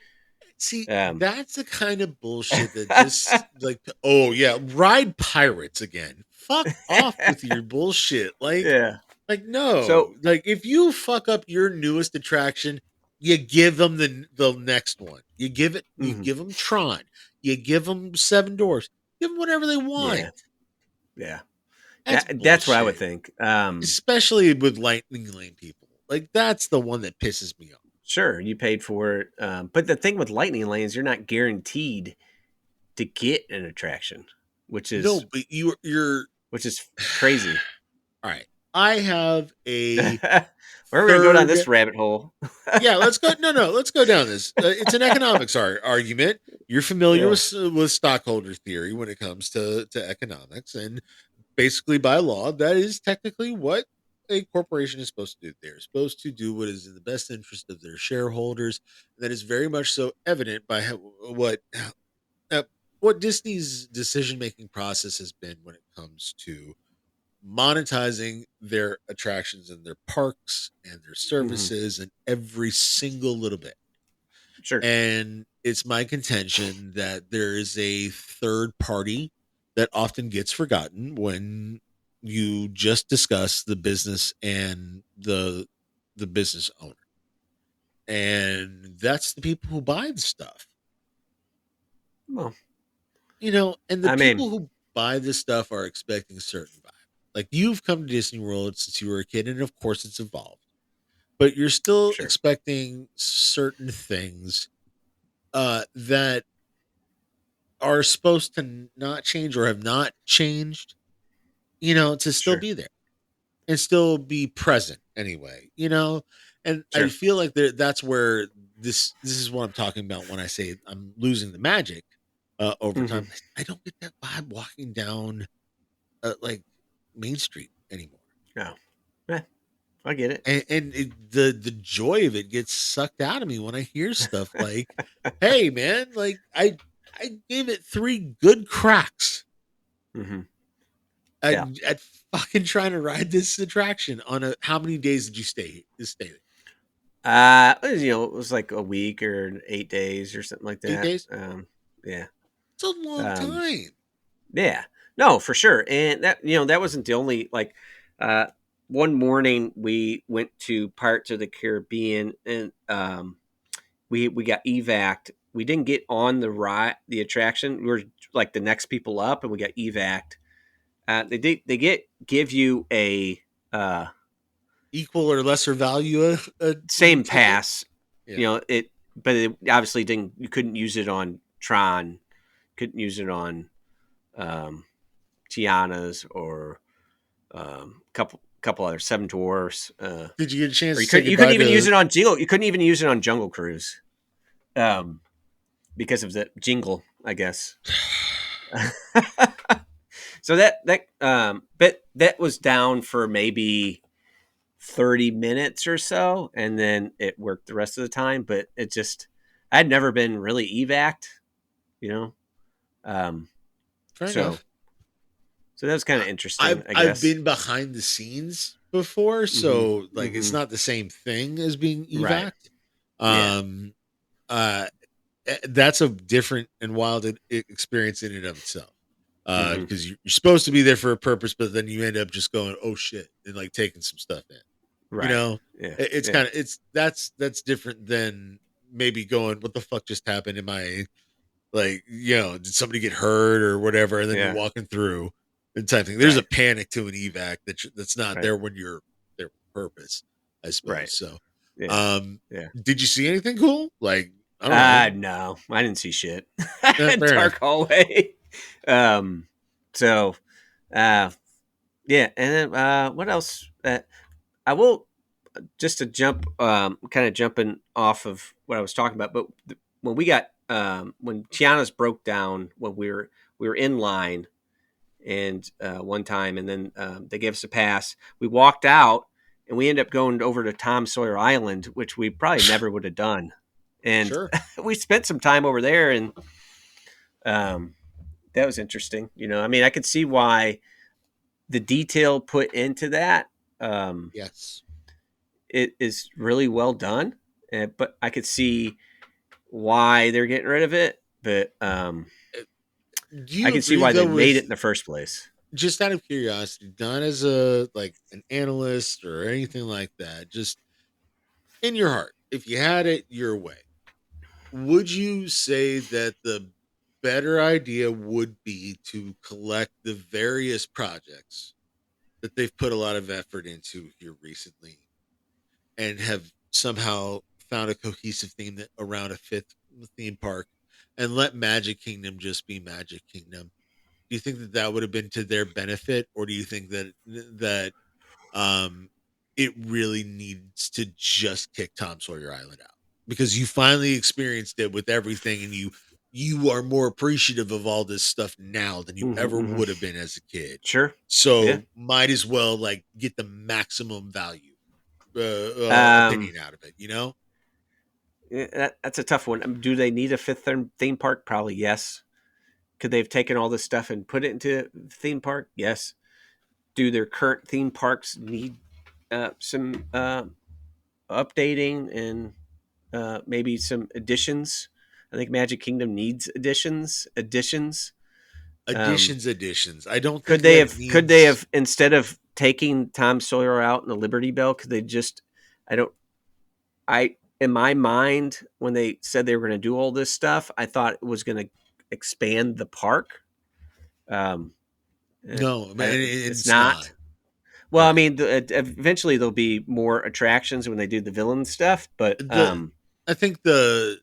See, Um, that's the kind of bullshit that just like, oh yeah, ride pirates again. Fuck off with your bullshit. yeah. Like no. So Like if you fuck up your newest attraction, you give them the next one. You mhm, give them Tron. You give them Seven Doors. Give them whatever they want. yeah, yeah. That's That's what I would bullshit. think. Especially with Lightning Lane people. Like that's the one that pisses me off. Sure, you paid for it, but the thing with lightning lanes, you're not guaranteed to get an attraction, which No, is but you're which is crazy. all right. I have a We're going to go down third. this rabbit hole. Yeah, let's go. No, no, let's go down this. It's an economics argument. You're familiar Yeah. with stockholder theory when it comes to economics, and basically by law, that is technically what a corporation is supposed to do. They're supposed to do what is in the best interest of their shareholders. That is very much so evident by uh, what Disney's decision making process has been when it comes to monetizing their attractions and their parks and their Hmm. services and every single little bit. Sure. And it's my contention that there is a third party that often gets forgotten when you just discuss the business and the business owner. And that's the people who buy the stuff. Well, And the I mean, people who buy this stuff are expecting a certain vibe. Like you've come to Disney World since you were a kid, and of course it's evolved. But you're still sure. expecting certain things that are supposed to not change or have not changed, to still Sure. be there and still be present anyway. And I Sure. feel like that's where this is what I'm talking about when I say I'm losing the magic over Hmm. time. I don't get that vibe walking down like Main Street anymore. Yeah. Yeah. I get it. And the joy of it gets sucked out of me when I hear stuff like, "Hey, man, like I gave it 3 good cracks Hmm. at, Yeah. at fucking trying to ride this attraction on a. How many days did you stay there? It was like a week or 8 days or something like 8 that. days? Yeah. It's a long Um, time. yeah. No, for sure. And that wasn't the only uh, one morning we went to Pirates of the Caribbean and we got evac'd. We didn't get on the attraction. We were like the next people up, and we got evac'd. They give you a Equal or lesser value same ticket? pass. Yeah. But it obviously didn't. You couldn't use it on Tron. Couldn't use it on um, Tiana's or couple other Seven Dwarfs. Did you get a Or chance you to say couldn't goodbye even use to it on Jingle. You couldn't even use it on Jungle Cruise, because of the jingle, I guess. So but that was down for maybe 30 minutes or so, and then it worked the rest of the time. But I'd never been really evac'd, you know. Um, fair so enough? so that was kind I- of interesting, I've I I've guess. been behind the scenes before, Hmm. so like it's Hmm. not the same thing as being Right. evac. Yeah. Um, uh, that's a different and wild experience in and of itself. Hmm. Because you're supposed to be there for a purpose, but then you end up just going, "Oh shit," and like taking some stuff in. You Right. know, Yeah. It's Yeah. kind of that's different than maybe going, "What the fuck just happened?" In my like, did somebody get hurt or whatever? And then you're Yeah. walking through and type thing. There's a Right. panic to an evac that's not Right. there when you're there for purpose, I Right. suppose. So, Yeah. um, Yeah. did you see anything cool? Like, I don't know. No, I didn't see shit. Fair enough. Dark hallway. Um, so, uh, yeah, and then what else? I will just to jump, kind of jumping off of what I was talking about. But when we got when Tiana's broke down, when we were in line, and one time, and then they gave us a pass. We walked out, and we ended up going over to Tom Sawyer Island, which we probably never would have done. And Sure. we spent some time over there, and um, that was interesting. I mean, I could see why the detail put into that Yes. it is really well done, but I could see why they're getting rid of it. But Do I you can see agree why they though made it with in the first place. just out of curiosity, not as a like an analyst or anything like that, just in your heart, if you had it your way, would you say that the better idea would be to collect the various projects that they've put a lot of effort into here recently and have somehow found a cohesive theme that around a fifth theme park and let Magic Kingdom just be Magic Kingdom? Do you think that would have been to their benefit, or do you think that um, it really needs to just kick Tom Sawyer Island out because you finally experienced it with everything, and you are more appreciative of all this stuff now than you Hmm, ever hmm. would have been as a kid. Sure. Yeah. So might as well like get the maximum value Um, opinion out of it, you know? yeah, that's a tough one. Do they need a fifth theme park? Probably yes. Could they have taken all this stuff and put it into theme park? Yes. Do their current theme parks need some updating and maybe some additions? I think Magic Kingdom needs additions. Um, Additions. I don't could think they that have? Could they needs have instead of taking Tom Sawyer out and the Liberty Bell? Could they just? I don't. I in my mind when they said they were going to do all this stuff, I thought it was going to expand the park. Um, eh, no, man, it's it's not. not. Well, I Right. mean, eventually there'll be more attractions when they do the villain stuff, but The I think the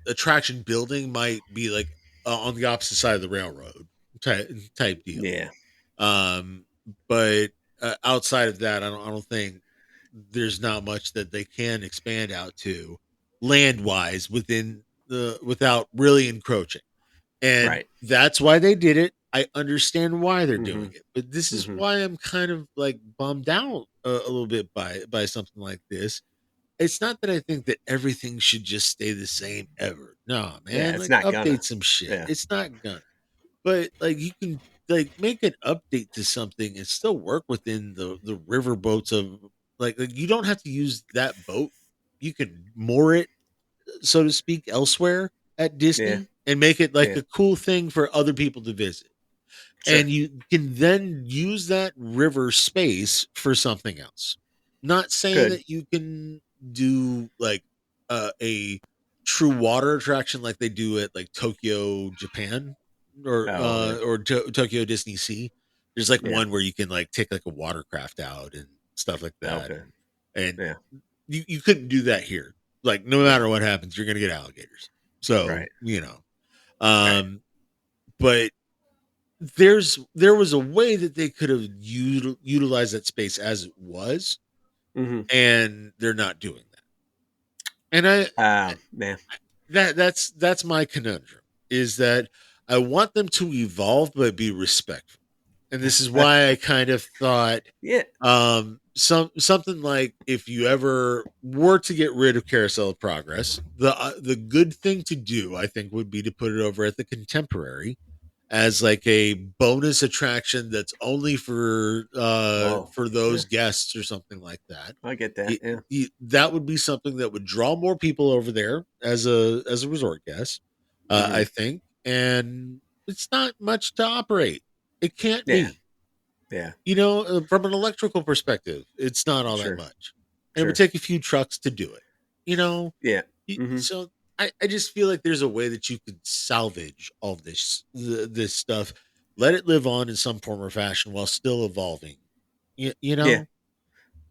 attraction building might be like on the opposite side of the railroad type deal. yeah, Um, but outside of that, I don't think there's not much that they can expand out to land wise within the without really encroaching. And right. that's why they did it. I understand why they're Hmm, doing it, but this is hmm. why I'm kind of like bummed out a little bit by something like this. It's not that I think that everything should just stay the same ever. No, Yeah, man, it's like not gonna. update some shit. Yeah, It's not gonna. But like you can like make an update to something and still work within the river boats of like you don't have to use that boat. You can moor it, so to speak, elsewhere at yeah, Disney and make it like yeah. a cool thing for other people to visit. Sure. And you can then use that river space for something else. Not saying Could. that you can do like a true water attraction like they do at like Tokyo, Japan, Oh yeah, or Tokyo Disney Sea. There's like yeah. one where you can like take like a watercraft out and stuff like that, Okay. and Yeah. you couldn't do that here. Like no No. matter what happens, you're gonna get alligators. So Right. you know, Right. um, but there was a way that they could have utilized that space as it was, Hmm. and they're not doing that. And Yeah. that's my conundrum is that I want them to evolve but be respectful. And this is why I kind of thought Yeah. something like if you ever were to get rid of Carousel of Progress, the good thing to do I think would be to put it over at the Contemporary as like a bonus attraction that's only Oh. for Yeah. those guests or something like that. I get that. Yeah. That would be something that would draw more people over there as a resort guest, Hmm. I think. And it's not much to operate. It can't Yeah. be. Yeah. You know, from an electrical perspective, it's not all that Sure. much. And it would Sure. take a few trucks to do it. You know, Yeah. Hmm. so I just feel like there's a way that you could salvage all this stuff, let it live on in some form or fashion while still evolving. You Yeah. know,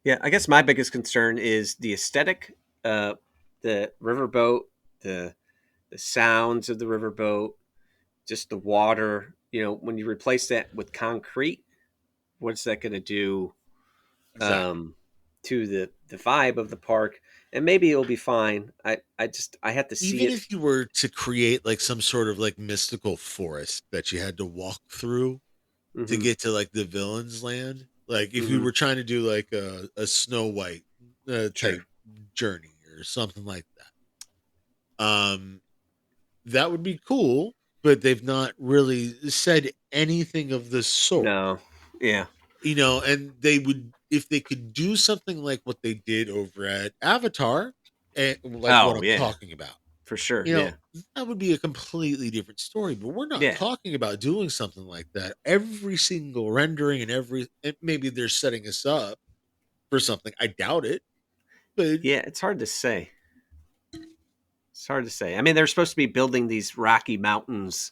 Yeah. I guess my biggest concern is the aesthetic, uh, the riverboat, the the sounds of the riverboat, just the water. When you replace that with concrete, what's that going to do exactly. um, to the vibe of the park? And maybe it'll be fine. I have to see Even it. if you were to create like some sort of like mystical forest that you had to walk through to Hmm. get to like the villain's land, like if you Hmm. were trying to do like a Snow White Sure. type journey or something like that, that would be cool, but they've not really said anything of the sort. No. Yeah. You know, and they would if they could do something like what they did over at Avatar, and like what Oh I'm yeah. talking about. For sure. You know, Yeah. that would be a completely different story, but we're not Yeah. talking about doing something like that. Every single rendering and maybe they're setting us up for something. I doubt it, but Yeah. It's hard to say. It's hard to say. I mean, they're supposed to be building these rocky mountains.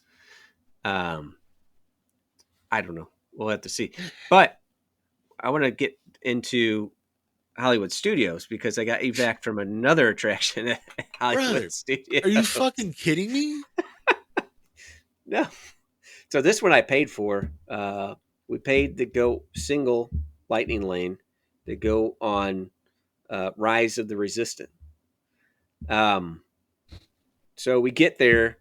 Um, I don't know. We'll have to see. But I want to get into Hollywood Studios because I got you back from another attraction at Hollywood brother, are you Studios. fucking kidding me? No. So this one I paid for. We paid to go single Lightning Lane. to go on Rise of the Resistance. So we get there,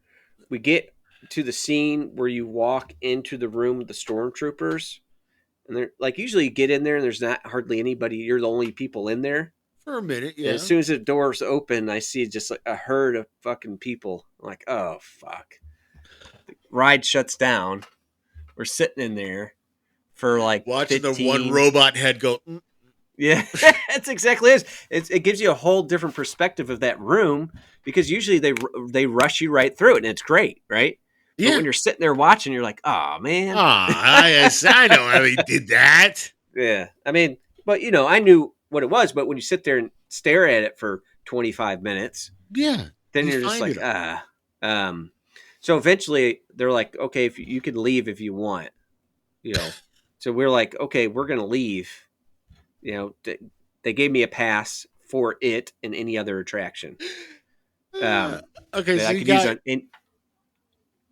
we get to the scene where you walk into the room with the stormtroopers, and they're like, usually you get in there and there's not hardly anybody. You're the only people in there. For a minute, And yeah. as soon as the doors open, I see just like a herd of fucking people. I'm like, oh fuck. The ride shuts down. We're sitting in there for like Watching 15. the one robot head go. Yeah, that's exactly it. It gives you a whole different perspective of that room, because usually they rush you right through it and it's great, right? Yeah. But when you're sitting there watching, you're like, oh man. I know how he did that. Yeah. I mean, but I knew what it was, but when you sit there and stare at it for 25 minutes, Yeah. then you're just like, so eventually they're like, okay, if you can leave if you want, So we're like, okay, we're gonna leave. They gave me a pass for it and any other attraction. Okay, that so I you could got use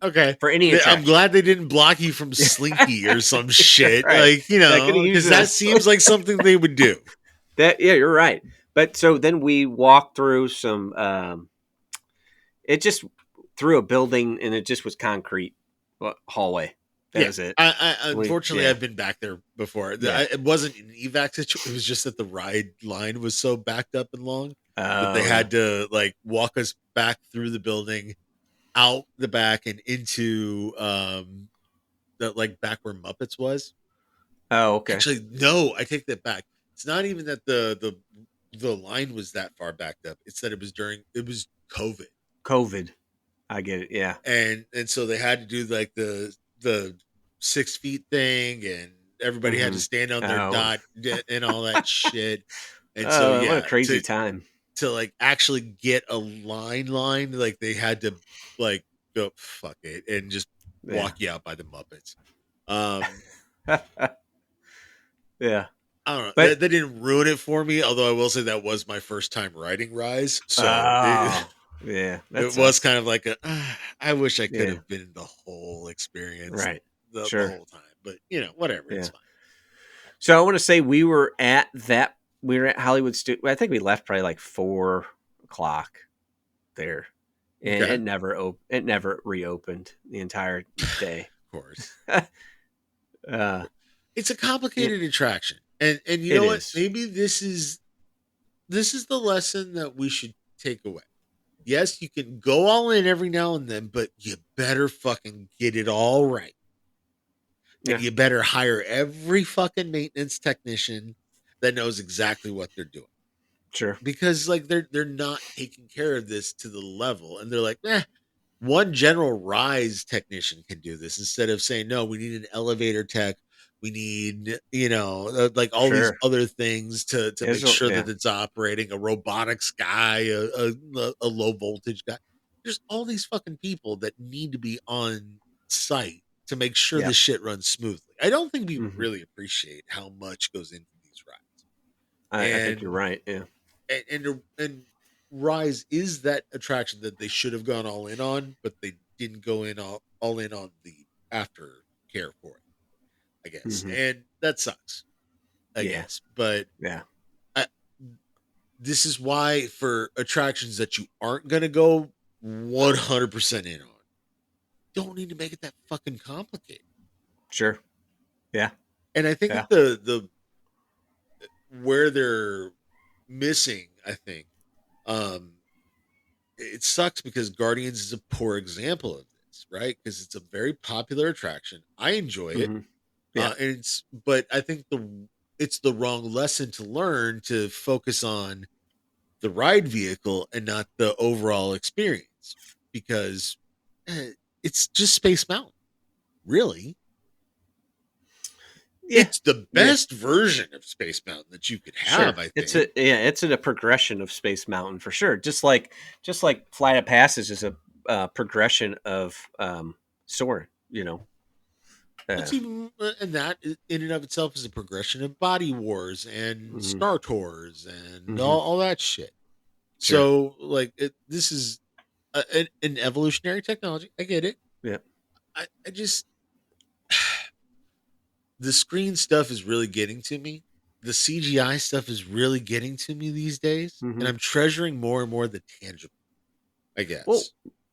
okay for any attraction. I'm glad they didn't block you from Slinky or some shit, Right. like because that seems like something they would do. Yeah, you're right. But so then we walked through some. It just through a building, and it just was concrete hallway. That was it. I unfortunately I've been back there before. It wasn't an evac situation. It was just that the ride line was so backed up and long that they had to like walk us back through the building, out the back, and into the like back where Muppets was. Oh, okay. Actually, no, I take that back. It's not even that the line was that far backed up. It's that it was COVID. COVID. I get it. Yeah. And so they had to do like the 6 feet thing, and everybody had to stand on their dot and all that shit. And so what a crazy time to like actually get a line, like they had to like go fuck it and just walk you out by the Muppets. Yeah. I don't know. But they didn't ruin it for me, although I will say that was my first time riding Rise. So yeah, it was kind of like I wish I could have been in the whole experience, right? The whole time, but whatever. It's fine. So I want to say we were at Hollywood Studio. I think we left probably like 4 o'clock there, and it never reopened the entire day. Of course. It's a complicated attraction, and you know what? Maybe this is the lesson that we should take away. Yes, you can go all in every now and then, but you better fucking get it all right. And you better hire every fucking maintenance technician that knows exactly what they're doing. Sure. Because like they're not taking care of this to the level, and they're like, one general Rise technician can do this, instead of saying, no, we need an elevator tech. We need, like all these other things to make sure that it's operating. A robotics guy, a low voltage guy. There's all these fucking people that need to be on site to make sure the shit runs smoothly. I don't think people really appreciate how much goes into these rides. I think you're right. Yeah. And Rise is that attraction that they should have gone all in on, but they didn't go in all in on the aftercare for it, I guess. And that sucks, I guess. But this is why for attractions that you aren't going to go 100% in on, don't need to make it that fucking complicated. Sure. Yeah. And I think that the where they're missing, I think, it sucks because Guardians is a poor example of this, right? Because it's a very popular attraction. I enjoy it. But I think it's the wrong lesson to learn, to focus on the ride vehicle and not the overall experience, because it's just Space Mountain, really. It's the best version of Space Mountain that you could have. I think it's a progression of Space Mountain for sure. Just like Flight of Passage is a progression of Soarin'. That's even, and that in and of itself is a progression of Body Wars and Star Tours and all that shit. Sure. So like this is an evolutionary technology. I get it. Yeah. I just the screen stuff is really getting to me, the CGI stuff is really getting to me these days, and Hmm. I'm treasuring more and more the tangible, I Well,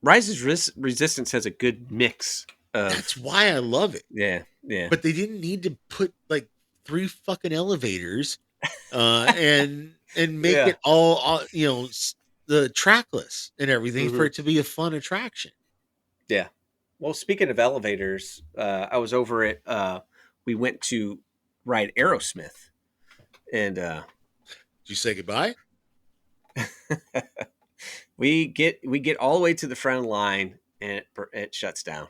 guess. Resistance has a good mix That's of why I love it. yeah. But they didn't need to put like three fucking elevators and make Yeah. it all the trackless and everything for Hmm. it to be a fun attraction. Yeah. Well, speaking of elevators, I was over at we went to ride Aerosmith, and Did you say goodbye? we get all the way to the front of the line, and it shuts down.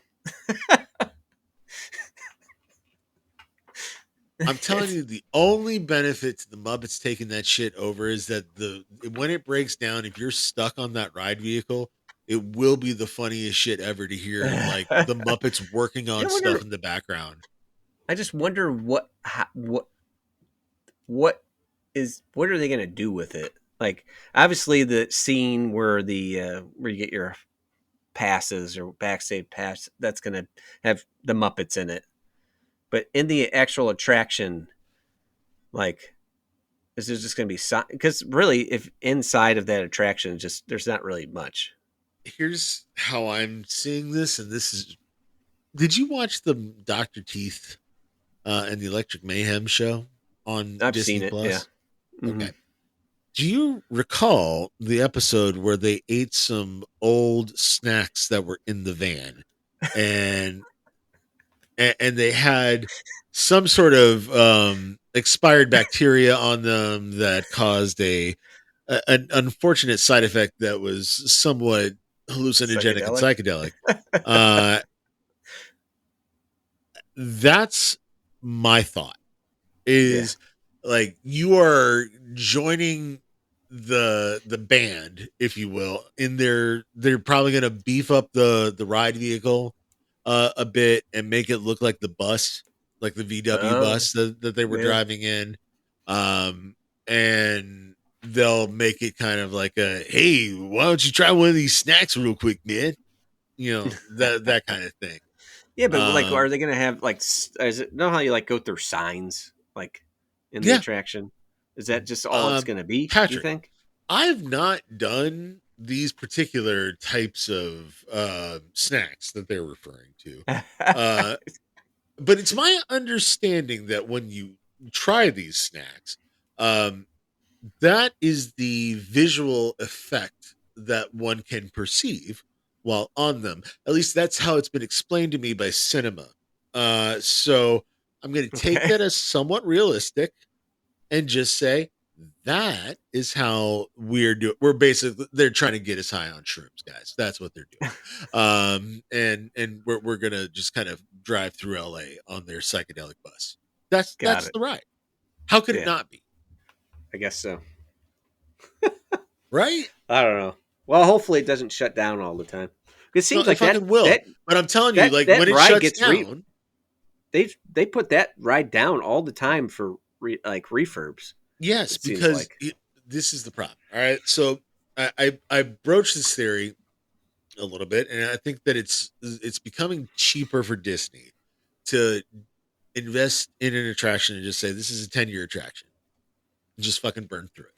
I'm telling It's you, the only benefit to the Muppets taking that shit over is that the when it breaks down, if you're stuck on that ride vehicle, it will be the funniest shit ever to hear like the Muppets working I on stuff wonder. in the background. I just wonder what are they going to do with it? Like, obviously, the scene where you get your passes or backstage pass, that's going to have the Muppets in it. But in the actual attraction, like, is there just going to be because really, if inside of that attraction, just there's not really much. Here's how I'm seeing this, and this is did you watch the Dr. Teeth and the Electric Mayhem show on I've seen Disney it. Yeah. Plus? Hmm. Okay. Do you recall the episode where they ate some old snacks that were in the van and and they had some sort of expired bacteria on them that caused an unfortunate side effect that was somewhat hallucinogenic and Psychedelic. psychedelic. Uh, that's my thought Yeah. is like you are joining the band, if you will, in they're probably gonna beef up the ride vehicle a bit and make it look like the bus, like the VW Oh, bus that they were yeah. driving in. Um and they'll make it kind of like a hey, why don't you try one of these snacks real quick, man? You know, that kind of thing. Yeah, but like, are Um they going to have like? Is it know how you like go through signs like in the yeah. attraction? Is that just all it's Um going to be? Do you Patrick, think? I've not done these particular types of snacks that they're referring to. Uh, but it's my understanding that when you try these snacks, um, that is the visual effect that one can perceive while on them. At least that's how it's been explained to me by cinema. So I'm going to take Okay, that as somewhat realistic and just say that is how we're doing. We're basically they're trying to get us high on shrooms, guys. That's what they're doing. And we're gonna just kind of drive through LA on their psychedelic bus. got That's it. the ride. How could it Yeah, not be? I guess so. Right? I don't know. Well, hopefully it doesn't shut down all the time. It No, seems it like fucking will. that But I'm telling you, that like that when it ride shuts gets down, they put that ride down all the time for like refurbs. yes, It seems because like. this is the problem. All right. So I broached this theory a little bit, and I think that it's becoming cheaper for Disney to invest in an attraction and just say this is a 10-year attraction and just fucking burn through it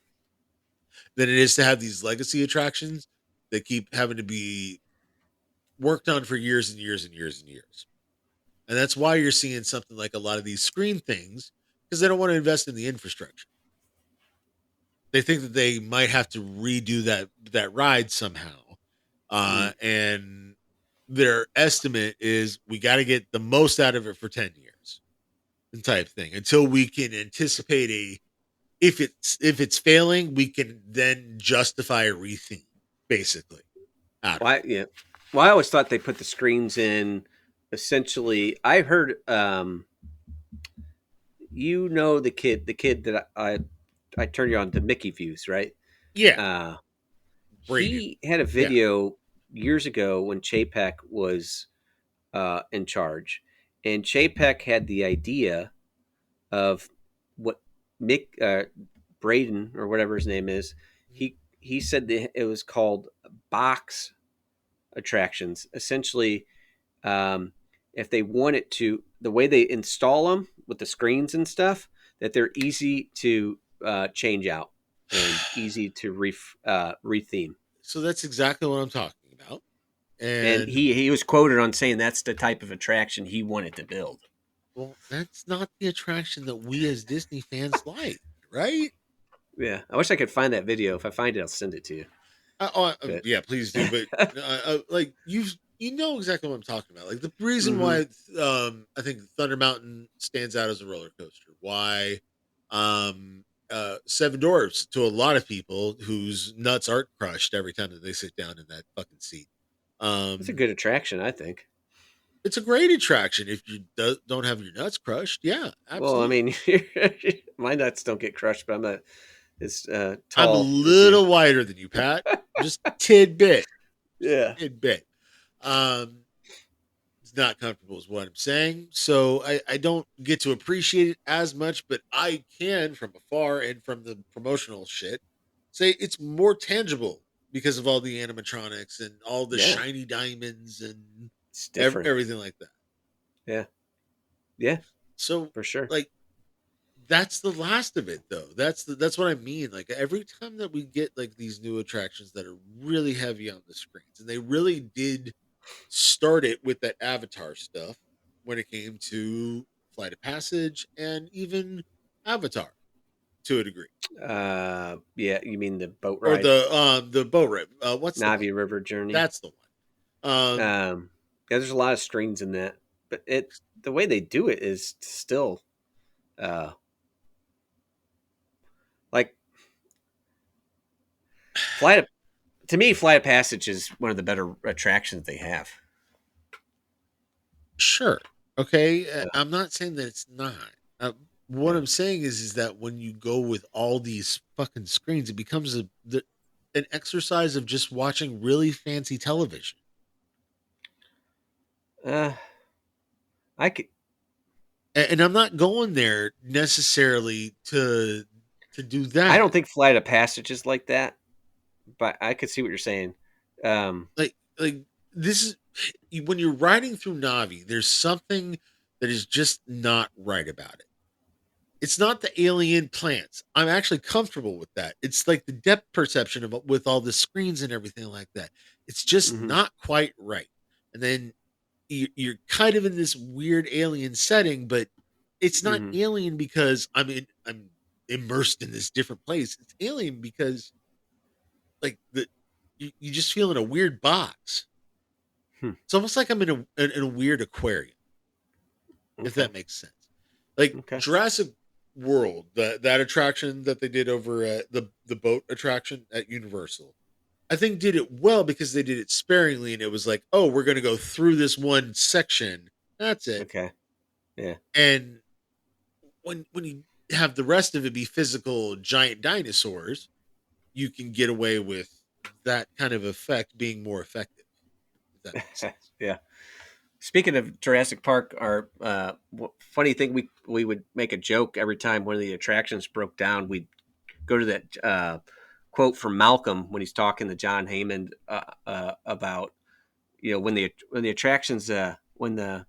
than it is to have these legacy attractions that keep having to be worked on for years and years and years and years. And that's why you're seeing something like a lot of these screen things because they don't want to invest in the infrastructure. They think that they might have to redo that ride somehow. Mm. And their estimate is we got to get the most out of it for 10 years type thing until we can anticipate a if it's failing, we can then justify a retheme, basically, out of Why? it. Yeah. Well, I always thought they put the screens in. Essentially, I heard. The kid that I turned you on to Mickey Views, right? Yeah, Uh, Braden. he had a Yeah. video years ago when Chapek was in charge, and Chapek had the idea of what Mick Braden or whatever his name is. He said that it was called box attractions. Essentially, um, if they wanted to, the way they install them with the screens and stuff, that they're easy to change out and easy to retheme. So that's exactly what I'm talking about. And And he was quoted on saying that's the type of attraction he wanted to build. well, that's not the attraction that we as Disney fans like, right? Yeah, I wish I could find that video. If I find it, I'll send it to you. But Yeah, please do. But like you know exactly what I'm talking about. Like the reason Mhm. why I think Thunder Mountain stands out as a roller coaster. Why Seven Dwarfs to a lot of people whose nuts aren't crushed every time that they sit down in that fucking seat. It's a Um, good attraction, I think. it's a great attraction if you don't have your nuts crushed. Yeah, Well, I absolutely. mean, my nuts don't get crushed, but I'm not as I'm a tall as you. little wider than you, Pat. Just tidbit, Yeah. tidbit. Um, it's not comfortable, is what I'm saying. So I don't get to appreciate it as much, but I can from afar and from the promotional shit say it's more tangible because of all the animatronics and all the Yeah. shiny diamonds and It's different. everything like that. Yeah. Yeah, So for sure. like that's the last of it though. That's what I mean. Like every time that we get like these new attractions that are really heavy on the screens, and they really did start it with that Avatar stuff when it came to Flight of Passage and even Avatar to a degree, Yeah, you mean the boat or ride, the boat ride. What's the one? Navi River Journey? That's the one. Yeah, there's a lot of screens in that, but the way they do it is still uh like flight of, to me, Flight of Passage is one of the better attractions they have. Sure. Okay. Yeah, I'm not saying that it's not. What yeah. I'm saying is that when you go with all these fucking screens, it becomes an exercise of just watching really fancy television. Uh, I could, And I'm not going there necessarily to do I that. don't think Flight of Passage is like that, but I could see what you're saying. Like this is when you're riding through Navi, there's something that is just not right about it. It's not the alien plants. I'm actually comfortable with that. It's like the depth perception of with all the screens and everything like that. It's just Mhm, not quite right. And then you're kind of in this weird alien setting, but it's not mhm, alien because I'm immersed in this different place. It's alien because like you just feel in a weird box. hmm, It's almost like I'm in a weird aquarium, if okay, that makes sense. Like okay. Jurassic World, that attraction that they did over at the boat attraction at Universal, I think did it well because they did it sparingly and it was like, oh, we're gonna go through this one section. That's it. Okay. Yeah. And when you have the rest of it be physical giant dinosaurs, you can get away with that kind of effect being more effective, if that makes sense. Yeah. Speaking of Jurassic Park, our funny thing, we would make a joke every time one of the attractions broke down. We'd go to that quote from Malcolm when he's talking to John Heyman about when the attractions when the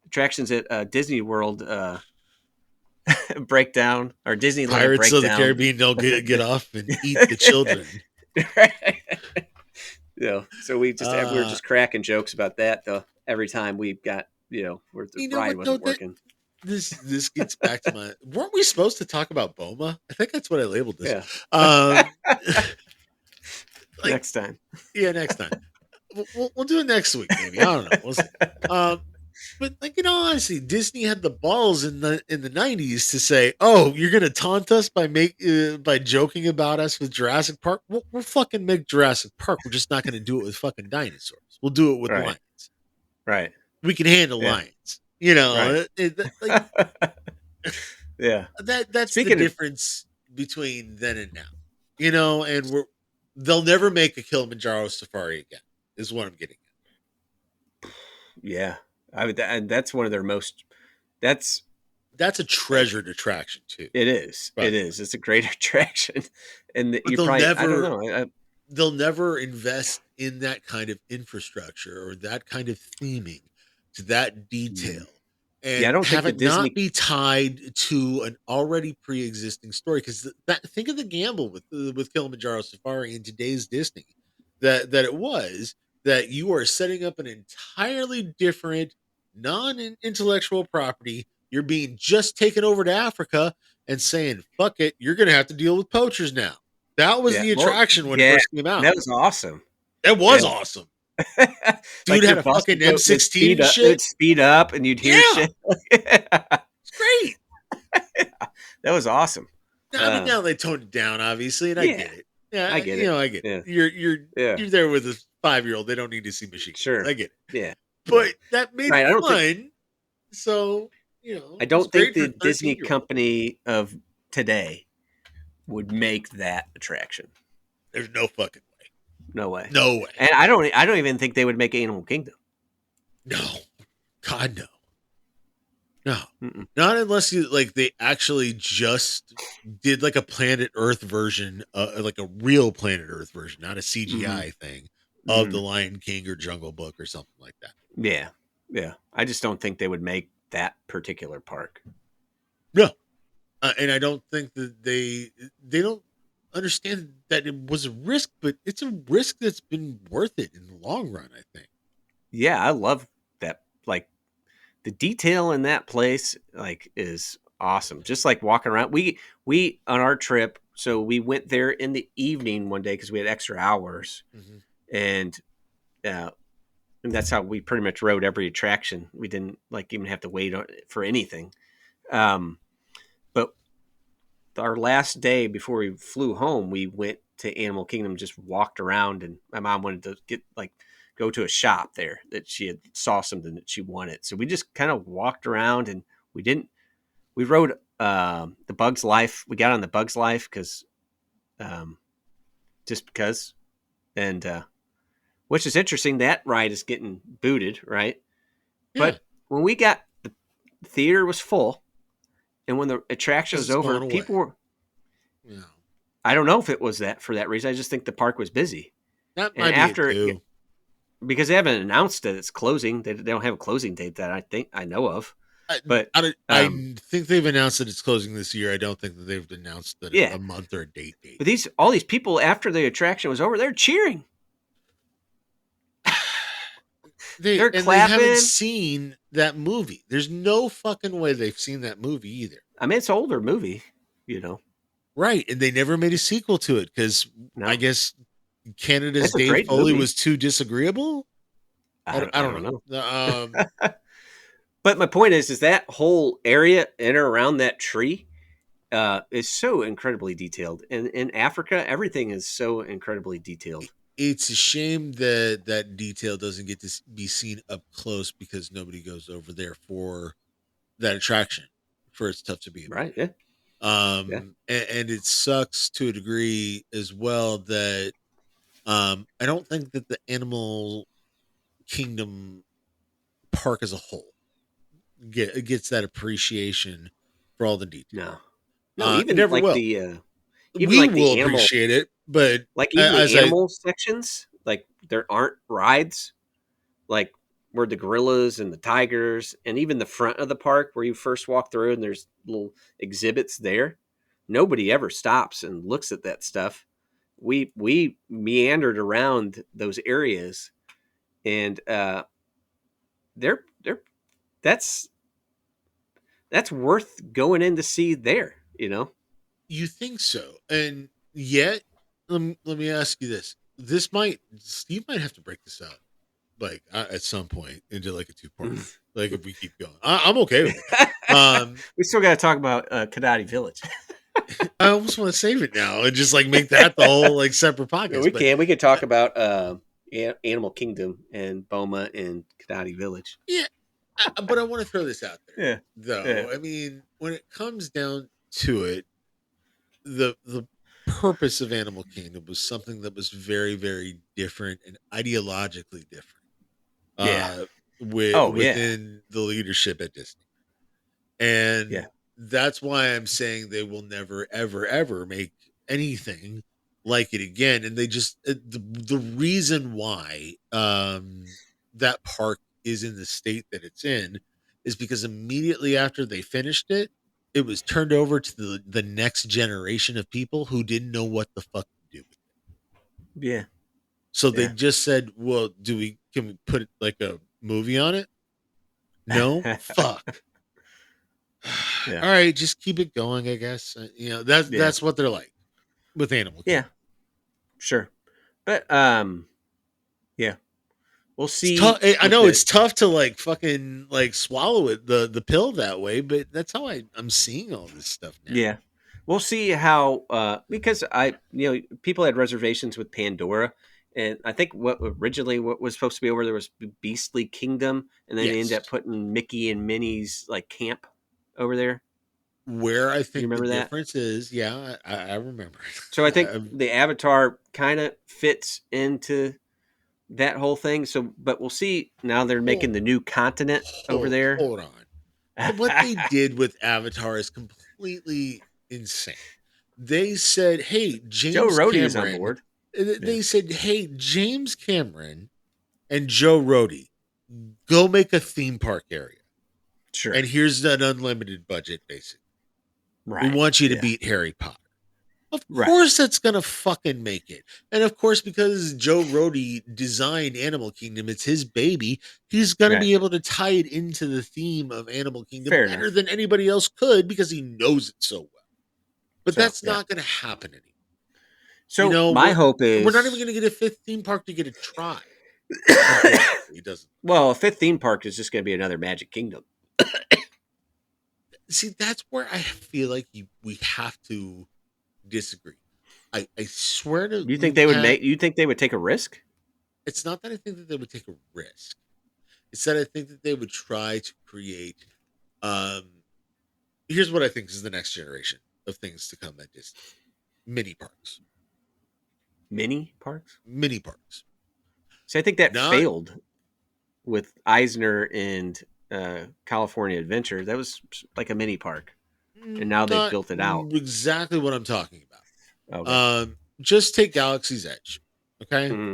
attractions at Disney World break down or Disneyland Pirates break of the down. Caribbean don't get off and eat the children. So we were Uh just cracking jokes about that though every time we got where the you know ride what though? wasn't working. This gets back to my weren't we supposed to talk about Boma? I think that's what I labeled this. Yeah. Um like Next time. yeah, next time. We'll do it next week, maybe. I don't know. We'll see. Um but like honestly, Disney had the balls in the '90s to say, "Oh, you're gonna taunt us by joking about us with Jurassic Park. We'll fucking make Jurassic Park. We're just not gonna do it with fucking dinosaurs. We'll do it with Right. lions. Right. We can handle Yeah. lions. You Right. know, like Yeah. that's the Speaking of difference between then and now. You know, and they'll never make a Kilimanjaro safari again. Is what I'm getting yeah, I would and that's one of their most that's at. That's a like treasured attraction too. it is. By It the way, is. It's a great attraction. And but you probably I don't know. they'll never invest in that kind of infrastructure or that kind of theming to that Mm, detail Yeah, I and don't think have the it not Disney. be tied to an already pre-existing story. Because that think of the gamble with Kilimanjaro Safari in today's Disney, that it was that you are setting up an entirely different non-intellectual property. You're being just taken over to Africa and saying, "Fuck it, you're going to have to deal with poachers now." That was Yeah, the well, attraction when it yeah, first came out. that was awesome. It was Yeah. awesome. Dude Like had your a bus fucking would M16 speed and up, it shit. would speed up, and you'd hear Yeah, shit. That it's great. was awesome. I mean, now they toned it down, obviously, and I Yeah, get it. Yeah, I get it. I get it. Yeah, yeah, You're there with a 5-year-old. They don't need to see machine guns. sure. I get it. Yeah, yeah. But that made Right. it I don't think fun. So I it's don't think great for the Disney 13-year-old. company of today would make that attraction. There's no fucking way. No way. No way. And I don't even think they would make Animal Kingdom. No. God no. No. Mm-mm. Not unless you like they actually just did like a Planet Earth version, like a real Planet Earth version, not a CGI thing of Mm-hmm. the Lion King or Jungle Book or something like that. Yeah, yeah. I just don't think they would make that particular park. No. And I don't think that they don't understand that it was a risk, but it's a risk that's been worth it in the long run, I think. Yeah, I love that. Like the detail in that place, like, is awesome. Just like walking around. We on our trip, so we went there in the evening one day because we had extra hours, Mm-hmm. and uh, and that's how we pretty much rode every attraction. We didn't like even have to wait for anything. But our last day before we flew home, we went to Animal Kingdom, just walked around, and my mom wanted to go to a shop there that she had saw something that she wanted. So we just kind of walked around, and we rode the Bug's Life. We got on the Bug's Life just because, and which is interesting. That ride is getting booted, right? Yeah, But when we got the theater was full, and when the attraction because was it's over, going away. people were. Yeah, I don't know if it was that for that reason. I just think the park was busy. that And might be it after, too. because they haven't announced that it's closing, they don't have a closing date that I know of. But I think they've announced that it's closing this year. I don't think that they've announced that yeah, a month or a date. but all these people after the attraction was over, they're cheering, they're They clapping. haven't seen that movie. There's no fucking way they've seen that movie either. I mean, it's an older movie, you know. Right, and they never made a sequel to it because No, I guess Canada's it's a Dave great Foley movie. was too disagreeable. I don't know. But my point is that whole area in and around that tree is so incredibly detailed. And in Africa, everything is so incredibly detailed. It's a shame that that detail doesn't get to be seen up close because nobody goes over there for that attraction. For it's tough to be in there. Right? Yeah. Yeah. And it sucks to a degree as well that I don't think that the Animal Kingdom park as a whole gets that appreciation for all the detail. No. It Even never like will. even We like will the animal, appreciate it, but like even as the I animal sections, like there aren't rides, like where the gorillas and the tigers, and even the front of the park where you first walk through, and there's little exhibits there. Nobody ever stops and looks at that stuff. We meandered around those areas, and they're that's that's worth going in to see there. You know. you think so, and yet let me ask you this: Steve might have to break this out like at some point into like a two-part. Like if we keep going, I'm okay with it. We still got to talk about Kadati Village. I almost want to save it now and just like make that the whole like separate podcast. We can talk about Animal Kingdom and Boma and Kadati Village. Yeah, but I want to throw this out there. Yeah. Though Yeah. I mean, when it comes down to it, the purpose of Animal Kingdom was something that was very very different and ideologically different. Yeah. Within the leadership at Disney, and Yeah. that's why I'm saying they will never ever ever make anything like it again. And they just the reason why that park is in the state that it's in is because immediately after they finished it, it was turned over to the next generation of people who didn't know what the fuck to do with it. Yeah. So they Yeah. just said, "Well, can we put like a movie on it?" No, fuck. Yeah. All right, just keep it going. I guess Yeah. that's what they're like with Animal Yeah. Kingdom. Sure. But yeah. We'll It's tough. see I with know the it's tough to like fucking like swallow it the pill that way, but that's how I'm seeing all this stuff now. yeah. We'll see how because people had reservations with Pandora, and I think what originally what was supposed to be over there was Beastly Kingdom, and then they ended Yes, up putting Mickey and Minnie's like camp over there. where I You think the remember that? difference is, yeah, I remember. So I think I've- the Avatar kind of fits into that whole thing. So, but we'll see. Now they're well, making the new continent over there. hold on. What they did with Avatar is completely insane. They said, "Hey, Joe James Rhodey is on Cameron." board. Yeah, They said, "Hey, James Cameron and Joe Rhodey, go make a theme park area, sure. and here's an unlimited budget. Basically, we Right. want you to Yeah. beat Harry Potter." Of Right. course, that's gonna fucking make it. And of course, because Joe Rhodey designed Animal Kingdom, it's his baby. He's gonna Right. be able to tie it into the theme of Animal Kingdom Fair better enough. than anybody else could because he knows it so well. But So that's yeah. not gonna happen anymore. So my We're hope not even is, gonna get a fifth theme park to get a try. Unfortunately, it doesn't. well, a fifth theme park is just going to be another Magic Kingdom. See, that's where I feel like we have to disagree. I swear to You think you, they would Pat, make? You think they would take a risk? it's not that I think that they would take a risk. It's that I think that they would try to create. Um, Here's what I think is the next generation of things to come at Disney: mini parks, Mini parks? mini parks. So I think that Not failed with Eisner and California Adventure. That was like a mini park, and now they've not built it out. exactly what I'm talking about. Okay. Just take Galaxy's Edge. Okay, hmm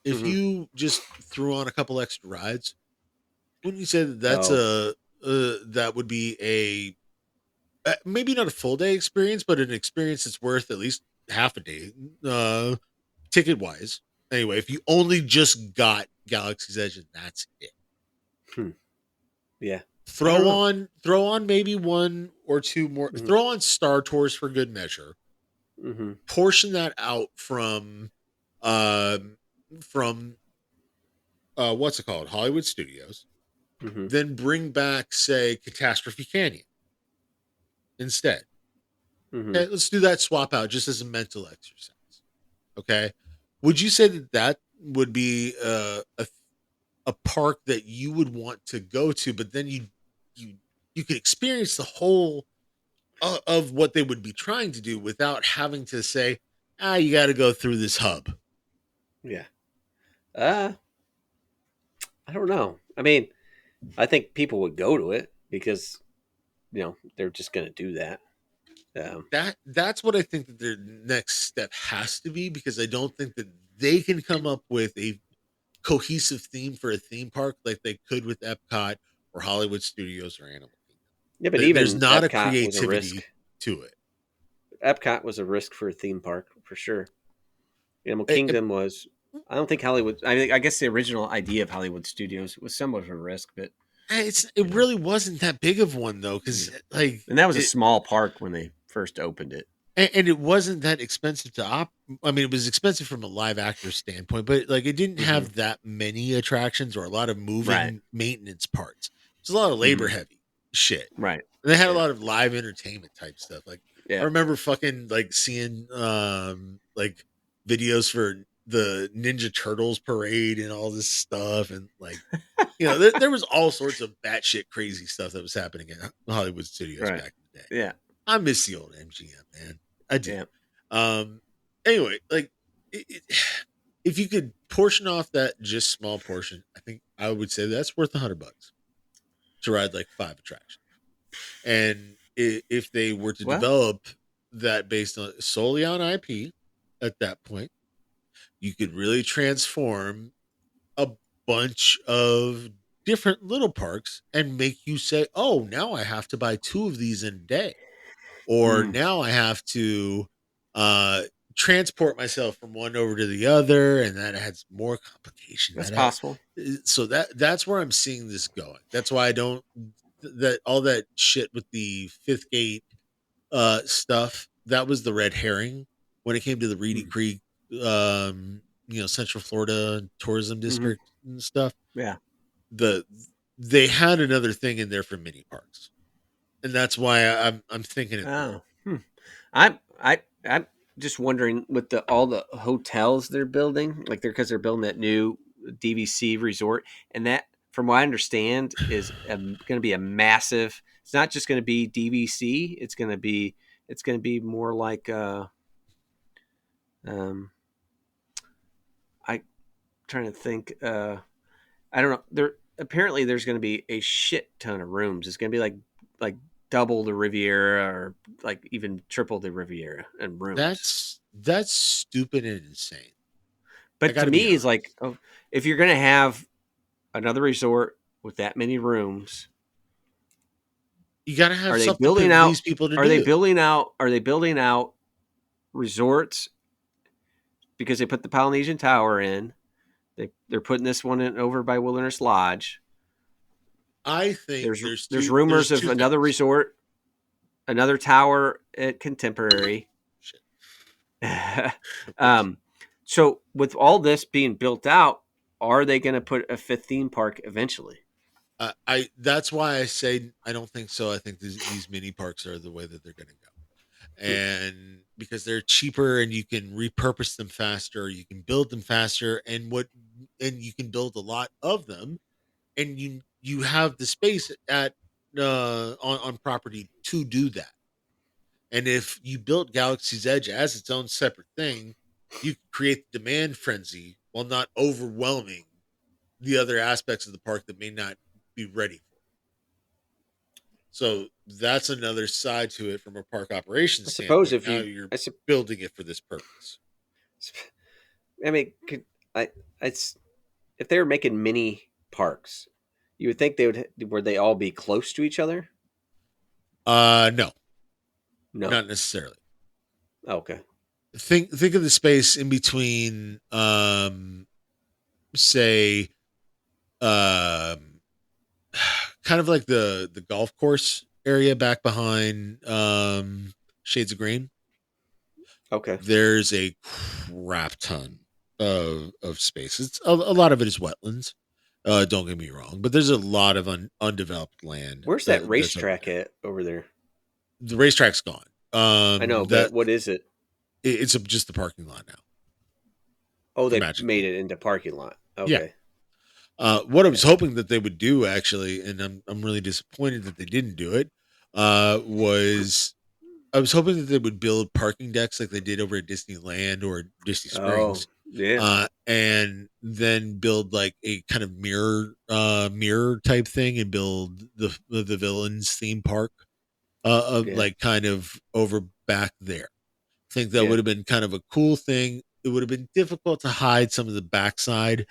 if hmm you just threw on a couple extra rides, wouldn't you say that that's Oh, that would be a maybe not a full day experience, but an experience that's worth at least half a day, ticket wise. Anyway, if you only just got Galaxy's Edge and that's it, hmm. Yeah. I don't know. throw on maybe one or two more. hmm Throw on Star Tours for good measure. hmm Portion that out um, from what's it called, Hollywood Studios. hmm Then bring back, say, Catastrophe Canyon instead. hmm Okay, let's do that swap out just as a mental exercise. Okay, would you say that that would be a park that you would want to go to, but then you you could experience the whole of what they would be trying to do without having to say, you got to go through this hub. Yeah. Uh, I don't know. I mean, I think people would go to it because they're just going to do that. That's what I think that their next step has to be, because I don't think that they can come up with a cohesive theme for a theme park like they could with Epcot or Hollywood Studios or Animal Kingdom. Yeah, but There's even not a Epcot was a risk. creativity to it. Epcot was a risk for a theme park for sure. Animal It- Kingdom was. I don't think Hollywood. I mean, I guess the original idea of Hollywood Studios was somewhat of a risk, but it you know, really wasn't that big of one though, because yeah. like And that was a it, small park when they first opened it. and it wasn't that expensive to I mean, it was expensive from a live actor standpoint, but like it didn't hmm have that many attractions or a lot of Right. moving maintenance parts. It's a lot of labor hmm heavy shit. Right. And they had a Yeah. lot of live entertainment type stuff. Like I Yeah. remember fucking like seeing like videos for the Ninja Turtles parade and all this stuff, and like there was all sorts of batshit crazy stuff that was happening at Hollywood Studios Right. back in the day. Yeah. I miss the old MGM, man. I do. Yeah. Anyway, like if you could portion off that just small portion, I think I would say that's worth $100 to ride like 5 attractions. And if they were to Well, develop that based on solely on IP at that point, you could really transform a bunch of different little parks and make you say, "Oh, now I have to buy two of these in a day," or Mm, now I have to uh, transport myself from one over to the other, and that adds more complication. that's possible. So that's where I'm seeing this going. That's why I don't that all that shit with the fifth gate stuff. That was the red herring when it came to the Reedy Mm. Creek, Central Florida tourism Hmm. district and stuff. Yeah. The They had another thing in there for mini parks, and that's why I'm thinking it through. Oh. Hmm. I'm just wondering with all the hotels they're building, like because they're building that new DVC resort, and that, from what I understand, is going to be a massive. It's not just going to be DVC. It's going to be more like um I trying to think. I don't know. There's going to be a shit ton of rooms. It's going to be like double the Riviera, or like even triple the Riviera in rooms. That's stupid and insane. I But got to to be me, it's like, honest. oh, if you're going to have another resort with that many rooms, You got to have are they something for building out? these people to Are they do. building out? Are they building out resorts because they put the Polynesian Tower in? They're putting this one in over by Wilderness Lodge. I think There's there's rumors of two another things. resort, another tower at Contemporary. Shit. Of course. um, so with all this being built out, are they going to put a fifth theme park eventually? I That's why I say I don't think so. I think these mini parks are the way that they're going to go, Hmm. and because they're cheaper and you can repurpose them faster, you can build them faster, and you can build a lot of them, and you have the space at on property to do that. And if you built Galaxy's Edge as its own separate thing, you could create the demand frenzy while not overwhelming the other aspects of the park that may not be ready for it. So that's another side to it from a park operations I suppose standpoint. if Now you, you're building it for this purpose. I mean, I, it's if they were making mini parks, you would think would they all be close to each other? No, No. not necessarily. Okay. Think of the space in between say um kind of like the golf course area back behind Shades of Green. Okay. There's a crap ton of space. It's a lot of it is wetlands. Don't get me wrong, but there's a lot of undeveloped land Where's that that's over racetrack there. at over there? The racetrack's gone. I know, That but what is it? it's just the parking lot now Oh, for they Magic made Kingdom. it into parking lot. Yeah. Okay. What I was Yeah. hoping that they would do actually, and I'm really disappointed that they didn't do it, was I was hoping that they would build parking decks like they did over at Disneyland or Disney Oh, Springs, yeah. and then build like a kind of mirror type thing and build the villains theme park, Yeah. like kind of over back there. I think that would Yeah. have been kind of a cool thing. It would have been difficult to hide some of the backside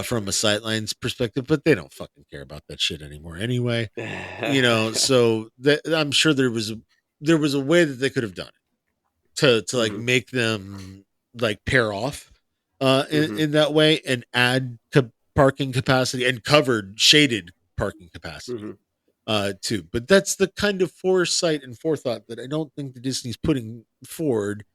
from a sightlines perspective, but they don't fucking care about that shit anymore anyway. So I'm sure there was a way that they could have done it to like Hmm. make them like pair off Hmm. in that way and add parking capacity and covered shaded parking capacity Hmm. too. But that's the kind of foresight and forethought that I don't think the Disney's putting forward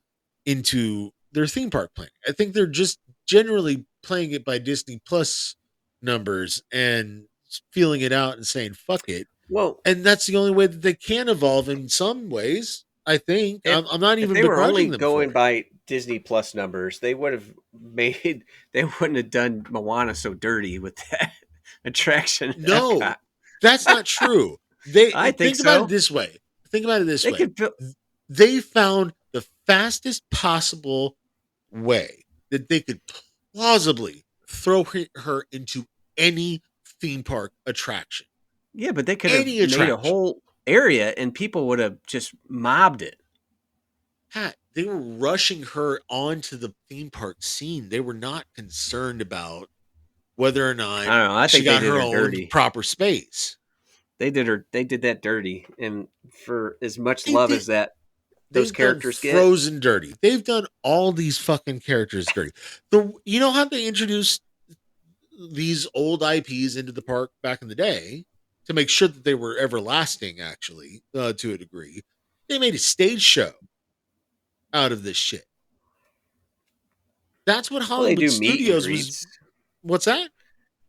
into their theme park planning. I think they're just generally playing it by Disney Plus numbers and feeling it out and saying fuck it. Well, And that's the only way that they can evolve in some ways. I think if I'm not if even they were only begrudging them going for it. by Disney Plus numbers, they would have made they wouldn't have done Moana so dirty with that attraction at No, Epcot. that's not true. They I think think about it so. this way. Think about it this They way. could build. They found the fastest possible way that they could plausibly throw her into any theme park attraction. Yeah, but they could have Any made a attraction. whole area and people would have just mobbed it. Pat, they were rushing her onto the theme park scene. They were not concerned about whether or not I don't know. I she think they got did her her own dirty. proper space. They did that dirty, and for as much They love did. as that those They've done characters get, Frozen dirty. They've done all these fucking characters dirty. You know how they introduced these old IPs into the park back in the day to make sure that they were everlasting, actually, to a degree. They made a stage show out of this shit. That's what well, they Hollywood do meet and Studios was. greets. What's that?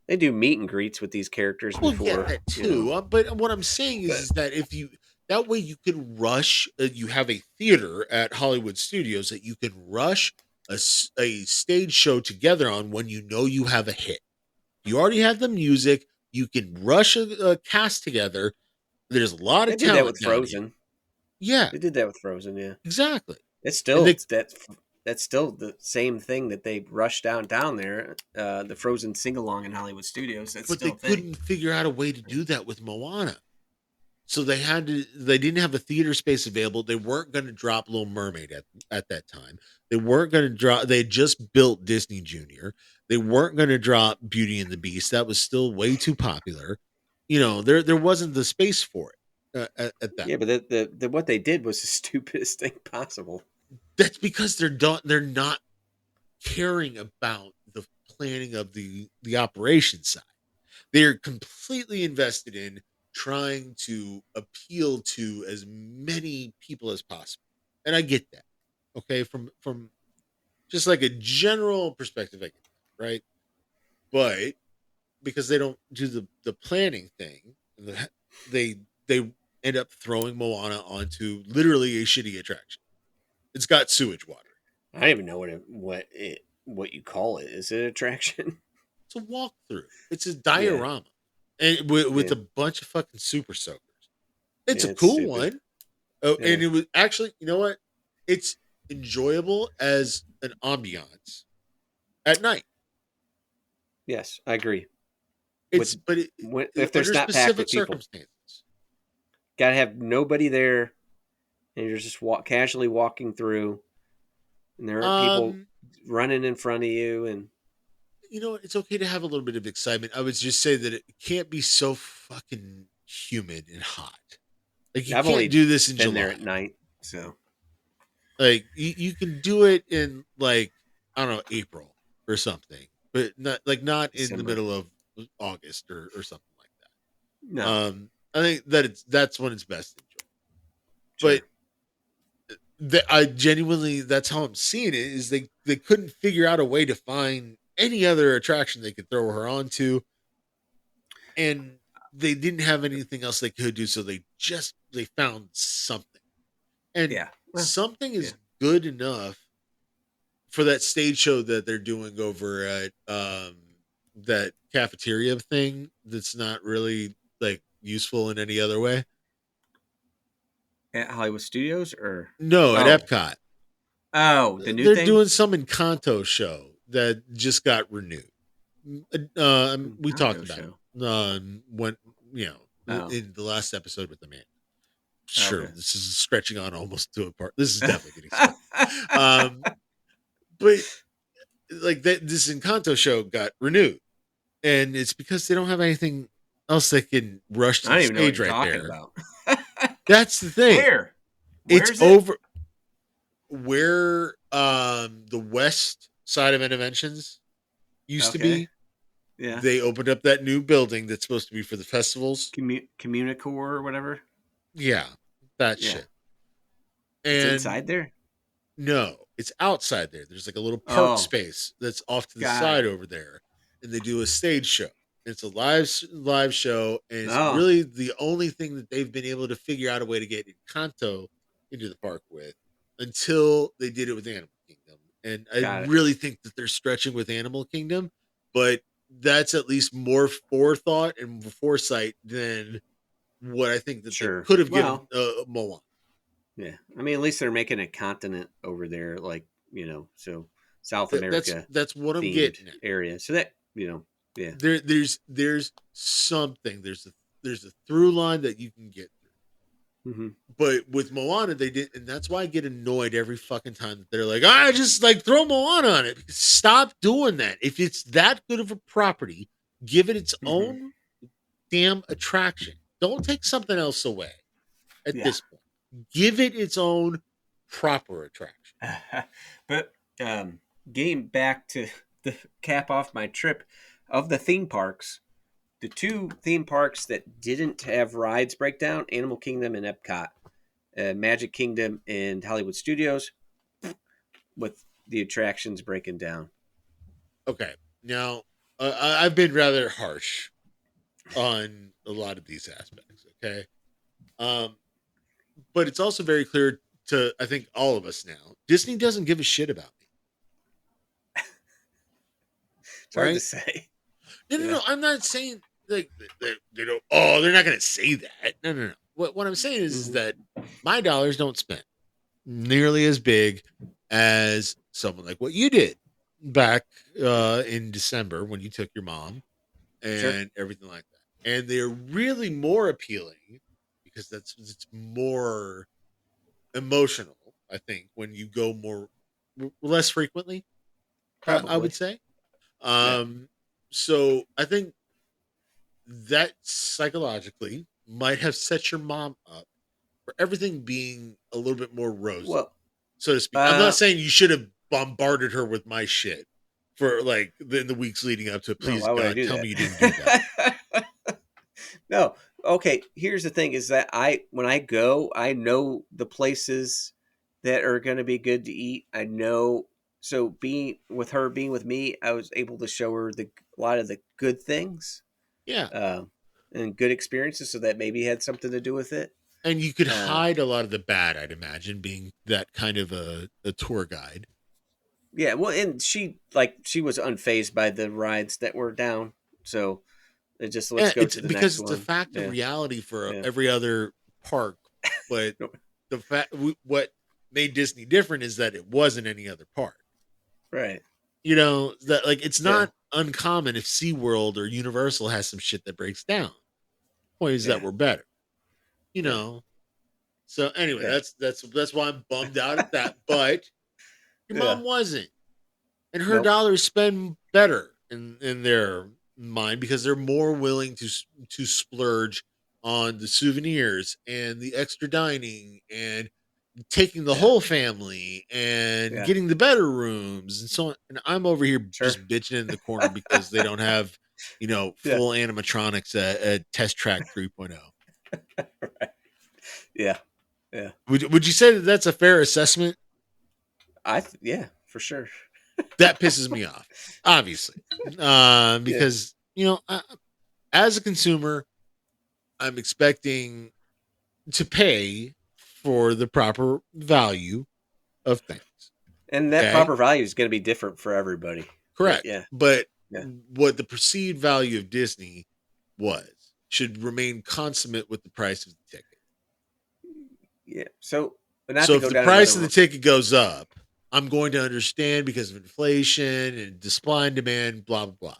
They do meet and greets with these characters Well, yeah, before, that too. But what I'm saying But is that if you that way you could rush. You have a theater at Hollywood Studios that you can rush a stage show together on when you know you have a hit. You already have the music. You can rush a cast together. There's a lot they of did that with talent down here. Frozen. Yeah, They did that with Frozen. Yeah, exactly. it's And still they that's still the same thing that they rushed down there. The Frozen sing along in Hollywood Studios. That's but still they a thing. couldn't figure out a way to do that with Moana. So they didn't have a theater space available. They weren't going to drop Little Mermaid at that time. They weren't going to drop, they had just built Disney Junior. They weren't going to drop Beauty and the Beast. That was still way too popular. There wasn't the space for it at that. Yeah, but what they did was the stupidest thing possible. That's because they're not caring about the planning of the operation side. They're completely invested in trying to appeal to as many people as possible. And I get that. Okay, from just like a general perspective, I get that, right? But because they don't do the planning thing, they end up throwing Moana onto literally a shitty attraction. It's got sewage water. I don't even know what you call it. Is it an attraction? It's a walkthrough. It's a Yeah, diorama, and with yeah, a bunch of fucking super soakers. It's yeah. a It's cool stupid. one. Oh, Yeah. and it was actually, you know what? It's enjoyable as an ambiance at night. Yes, I agree. It's but If there's under not packed specific with people, circumstances. gotta have nobody there, and you're just casually walking through, and there aren't people Um, running in front of you. And it's okay to have a little bit of excitement. I would just say that it can't be so fucking humid and hot. Like you I've can't only do this in been there July. at night, so Like you can do it in like I don't know April or something, but not in the December. middle of August or something like that. No, I think that's when it's best enjoyed. sure, But I genuinely that's how I'm seeing it is they couldn't figure out a way to find any other attraction they could throw her onto, and they didn't have anything else they could do, so they found something, and yeah, well, something yeah. is good enough for that stage show that they're doing over at that cafeteria thing that's not really like useful in any other way. At Hollywood Studios or No, at oh Epcot. the new They're thing. doing some Encanto show that just got renewed. We talked Encanto about show. it when Oh, in the last episode with the man. Sure, okay. this is stretching on almost to a part. This is definitely getting stretched. But like this Encanto show got renewed, and it's because they don't have anything else they can rush to I the don't even know what stage you're right talking there. about. That's the thing. Where? It's Where's it? over where the west side of Interventions used to Okay. be. Yeah. They opened up that new building that's supposed to be for the festivals. Communicore or whatever. Yeah, that Yeah. shit. It's And inside there. no, it's outside there. There's like a little park Oh, space that's off to the got it. side over there, and they do a stage show. It's a live show, and it's Oh, really the only thing that they've been able to figure out a way to get Encanto into the park with until they did it with Animal Kingdom. And I got it. really think that they're stretching with Animal Kingdom, but that's at least more forethought and foresight than what I think that they Sure. could have given Well, Moana. yeah. I mean, at least they're making a continent over there, like so South America That's what I'm themed getting at. area. So that yeah. There's something there's a through line that you can get through. Mm-hmm. But with Moana, they did, and that's why I get annoyed every fucking time that they're like, just like throw Moana on it. Stop doing that. If it's that good of a property, give it its Mm-hmm. own damn attraction. Don't take something else away at Yeah. this point. Give it its own proper attraction. But getting back to the cap off my trip of the theme parks, the two theme parks that didn't have rides breakdown, Animal Kingdom and Epcot, Magic Kingdom and Hollywood Studios, with the attractions breaking down. Okay. Now, I've been rather harsh on a lot of these aspects. Okay. Um, but it's also very clear to, I think, all of us now, Disney doesn't give a shit about me. It's hard to Right? say. No, no, Yeah. no. I'm not saying like they don't. Oh, they're not going to say that. No, no, no. What I'm saying is Mm-hmm. that my dollars don't spend nearly as big as someone like what you did back in December when you took your mom Sure. and everything like that. And they're really more appealing because it's more emotional. I think when you go more less frequently, I Probably. would say. Yeah. Um, so I think that psychologically might have set your mom up for everything being a little bit more rosy, Well, so to speak. I'm not uh, saying you should have bombarded her with my shit for like the weeks leading up to. no, Please why would I God, do tell me you didn't do that. that? No. Okay, here's the thing is that when I go, I know the places that are going to be good to eat. I know, so being with her, being with me, I was able to show her a lot of the good things, Yeah, um, and good experiences, so that maybe had something to do with it. and you could Uh, hide a lot of the bad. I'd imagine being that kind of a tour guide. yeah, well, and she was unfazed by the rides that were down, so it just let's Yeah, go it's to the because next it's a one. fact of Yeah, reality for yeah, every other park, but no, the fact what made Disney different is that it wasn't any other park. right, You know, that like it's yeah, not uncommon if SeaWorld or Universal has some shit that breaks down. Point is that yeah, we're better. You yeah, know. So anyway, yeah, that's why I'm bummed out at that. But your yeah. mom wasn't. And her Nope. dollars spend better in their mind because they're more willing to splurge on the souvenirs and the extra dining and taking the Yeah, whole family and yeah, getting the better rooms and so on. And I'm over here sure. just bitching in the corner because they don't have, Yeah, full animatronics at Test Track 3.0. right. Yeah, yeah. Would you say that that's a fair assessment? Yeah, for sure. That pisses me off, obviously, Yeah, because as a consumer, I'm expecting to pay for the proper value of things. and that Okay, proper value is going to be different for everybody. But correct. yeah, But yeah, what the perceived value of Disney was should remain consummate with the price of the ticket. yeah. So, but not So to if go the down price of the another. ticket goes up, I'm going to understand because of inflation and supply and demand, blah, blah, blah.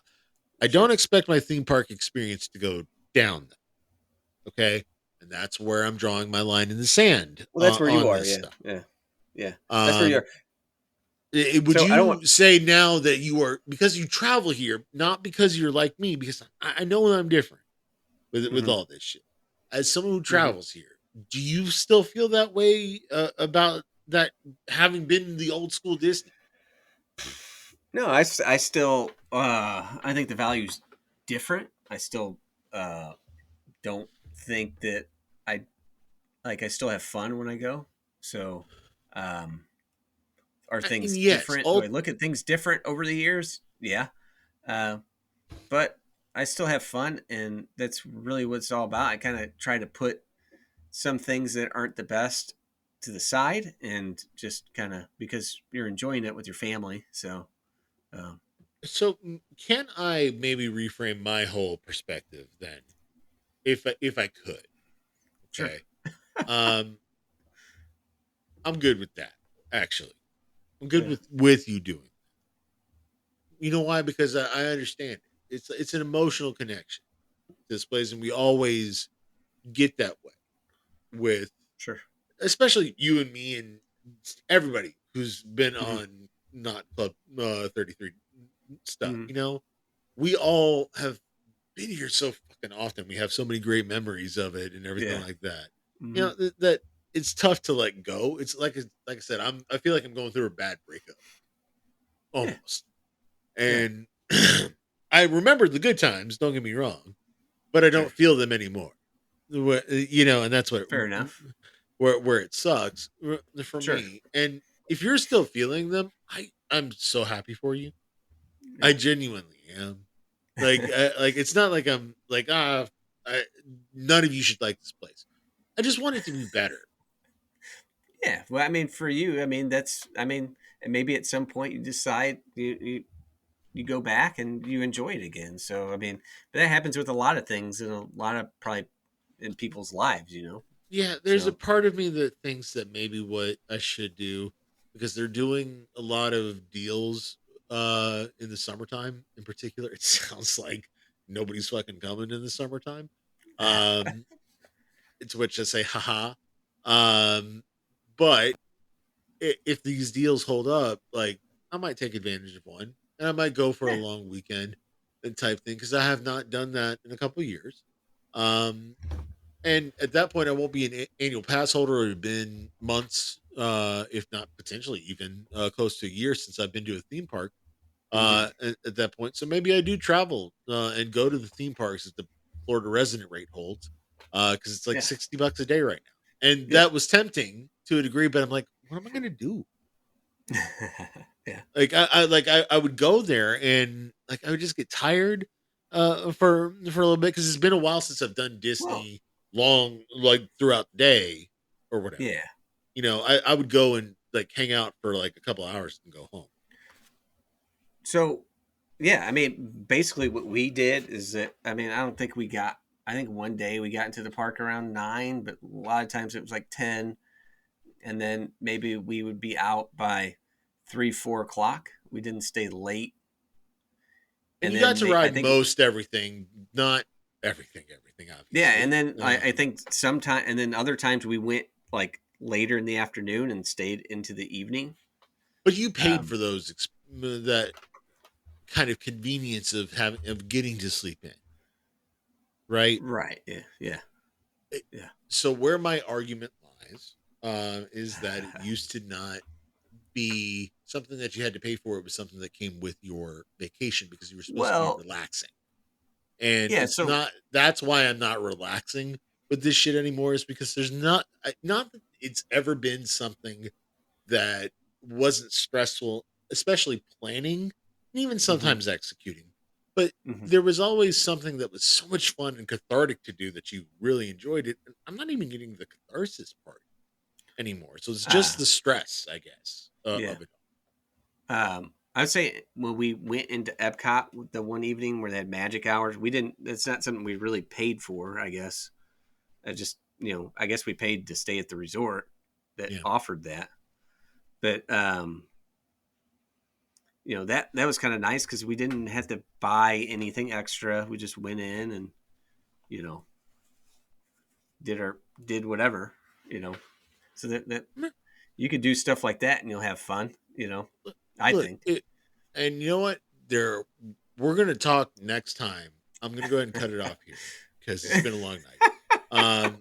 I don't Sure. expect my theme park experience to go down. Okay. And that's where I'm drawing my line in the sand Well, that's where you on are. this Yeah, stuff. yeah, yeah. That's where you Um, are. would So I don't want. you say now that you are, because you travel here, not because you're like me, because I know I'm different with Hmm. all this shit. As someone who Hmm. travels here, do you still feel that way about that having been the old school Disney? No, I still. I think the value's different. I still don't think that I like. I still have fun when I go. So, um, are And things yes, different? Do I all look at things different over the years? Yeah. Uh, but I still have fun, and that's really what it's all about. I kind of try to put some things that aren't the best to the side, and just kind of because you're enjoying it with your family. So, um, so can I maybe reframe my whole perspective then, if I could? sure. Okay, um, I'm good with that. Actually, I'm good Yeah. with you doing. You know why? Because I understand it. It's an emotional connection to this place, and we always get that way with Sure. especially you and me and everybody who's been Hmm. on not Club 33 stuff. Hmm. You know, we all have been here so fucking often. We have so many great memories of it and everything Yeah. like that. You Hmm. know that it's tough to let go. It's like I said, I feel like I'm going through a bad breakup Yeah. almost, Yeah. and I remember the good times. Don't get me wrong, but I Sure. don't feel them anymore. You know, and that's what Fair enough. where it sucks for Sure. me. And if you're still feeling them, I'm so happy for you. I Yeah. genuinely am. Like it's not like I'm like I, none of you should like this place. I just want it to be better. Yeah. Well, I mean, for you, I mean, I mean, and maybe at some point you decide you go back and you enjoy it again. So, I mean, but that happens with a lot of things and a lot of probably in people's lives, you know? Yeah, there's a So, part of me that thinks that maybe what I should do, because they're doing a lot of deals in the summertime in particular. It sounds like nobody's fucking coming in the summertime. Um to which I say haha. Um but if these deals hold up, like I might take advantage of one and I might go for a yeah. long weekend and type thing because I have not done that in a couple of years. Um and at that point, I won't be an annual pass holder. It have been months, if not potentially even close to a year since I've been to a theme park. Hmm. At that point, so maybe I do travel and go to the theme parks that the Florida resident rate holds, because it's like Yeah. $60 a day right now, and Yeah. that was tempting to a degree. But I'm like, what am I gonna do? Yeah. Like I would go there and like I would just get tired for a little bit because it's been a while since I've done Well, Disney long like throughout the day or whatever. yeah. You know, I would go and like hang out for like a couple hours and go home. So, yeah, I mean, basically what we did is that, I mean, I don't think we got, I think one day we got into the park around 9, but a lot of times it was like 10. And then maybe we would be out by 3, 4 o'clock. We didn't stay late. And And you got then to I ride think, most everything, not everything yeah. obviously. And then I think sometime, and then other times we went like later in the afternoon and stayed into the evening. But you paid Um, for those that kind of convenience of having of getting to sleep in, right? right. Yeah. Yeah. It- Yeah. So where my argument lies is that it used to not be something that you had to pay for. It was something that came with your vacation because you were supposed to be Well, relaxing. And yeah. it's So, not, that's why I'm not relaxing with this shit anymore, is because there's not that it's ever been something that wasn't stressful, especially planning and even hmm. sometimes executing. But Hmm. there was always something that was so much fun and cathartic to do that you really enjoyed it. And I'm not even getting the catharsis part anymore. So it's just Uh, the stress, I guess, yeah. of it. I'd say when we went into Epcot with the one evening where they had magic hours, we didn't. It's not something we really paid for. I guess. I just, I guess we paid to stay at the resort that Yeah. offered that. But that was kind of nice because we didn't have to buy anything extra. We just went in and you know did whatever. You know, so that Meh. you could do stuff like that and you'll have fun. I Look, think. and you know what? There, we're gonna talk next time. I'm gonna go ahead and cut it off here because it's been a long night.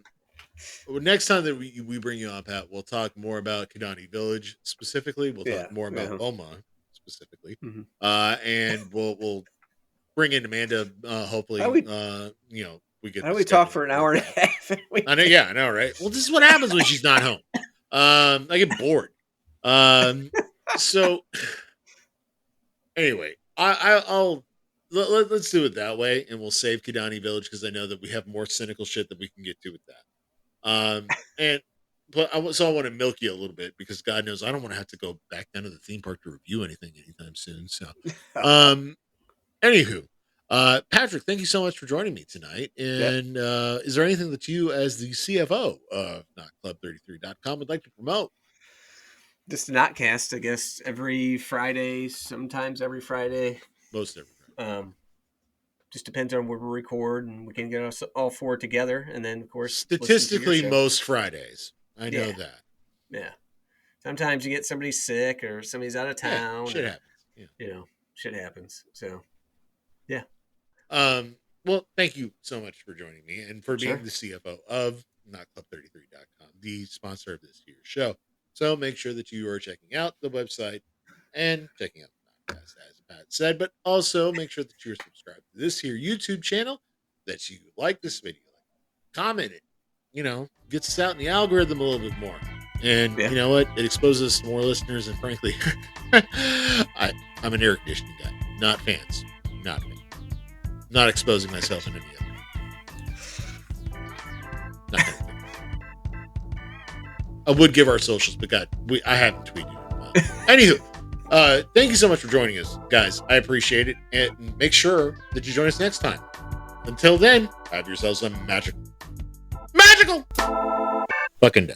Well, next time that we bring you on, Pat, we'll talk more about Kidani Village specifically. We'll talk Yeah. more about Yeah. Boma specifically, Hmm. and we'll bring in Amanda. Why Hopefully, we we get why the we talk schedule for an hour worked and out. a half? And we I know, yeah, I know, right? Well, this is what happens when she's not home. I get bored. Um, so anyway, I'll let's do it that way, and we'll save Kidani Village because I know that we have more cynical shit that we can get to with that. And but so I want to milk you a little bit because God knows I don't want to have to go back down to the theme park to review anything anytime soon. So, um, anywho, Patrick, thank you so much for joining me tonight. Yep. And is there anything that you, as the CFO of NotClub33.com, would like to promote? Just a Notcast, I guess, every Friday, sometimes every Friday. Most every Friday. Um, just depends on where we record, and we can get us all four together, and then of course listen to your Statistically, show. most Fridays. I know that. Yeah. Sometimes you get somebody sick or somebody's out of town. Shit happens. Yeah. You know, shit happens. So, yeah. Well, thank you so much for joining me and for being Sure. the CFO of NotClub33.com, the sponsor of this year's show. So make sure that you are checking out the website and checking out the podcast, as Pat said, but also make sure that you're subscribed to this here YouTube channel, that you like this video, comment it, gets us out in the algorithm a little bit more. And Yeah. you know what? It exposes us to more listeners. And frankly, I'm an air conditioning guy, not fans, not me. Not exposing myself in any other. Not I would give our socials, but God, I haven't tweeted. Anywho, thank you so much for joining us, guys. I appreciate it, and make sure that you join us next time. Until then, have yourselves a magical fucking day.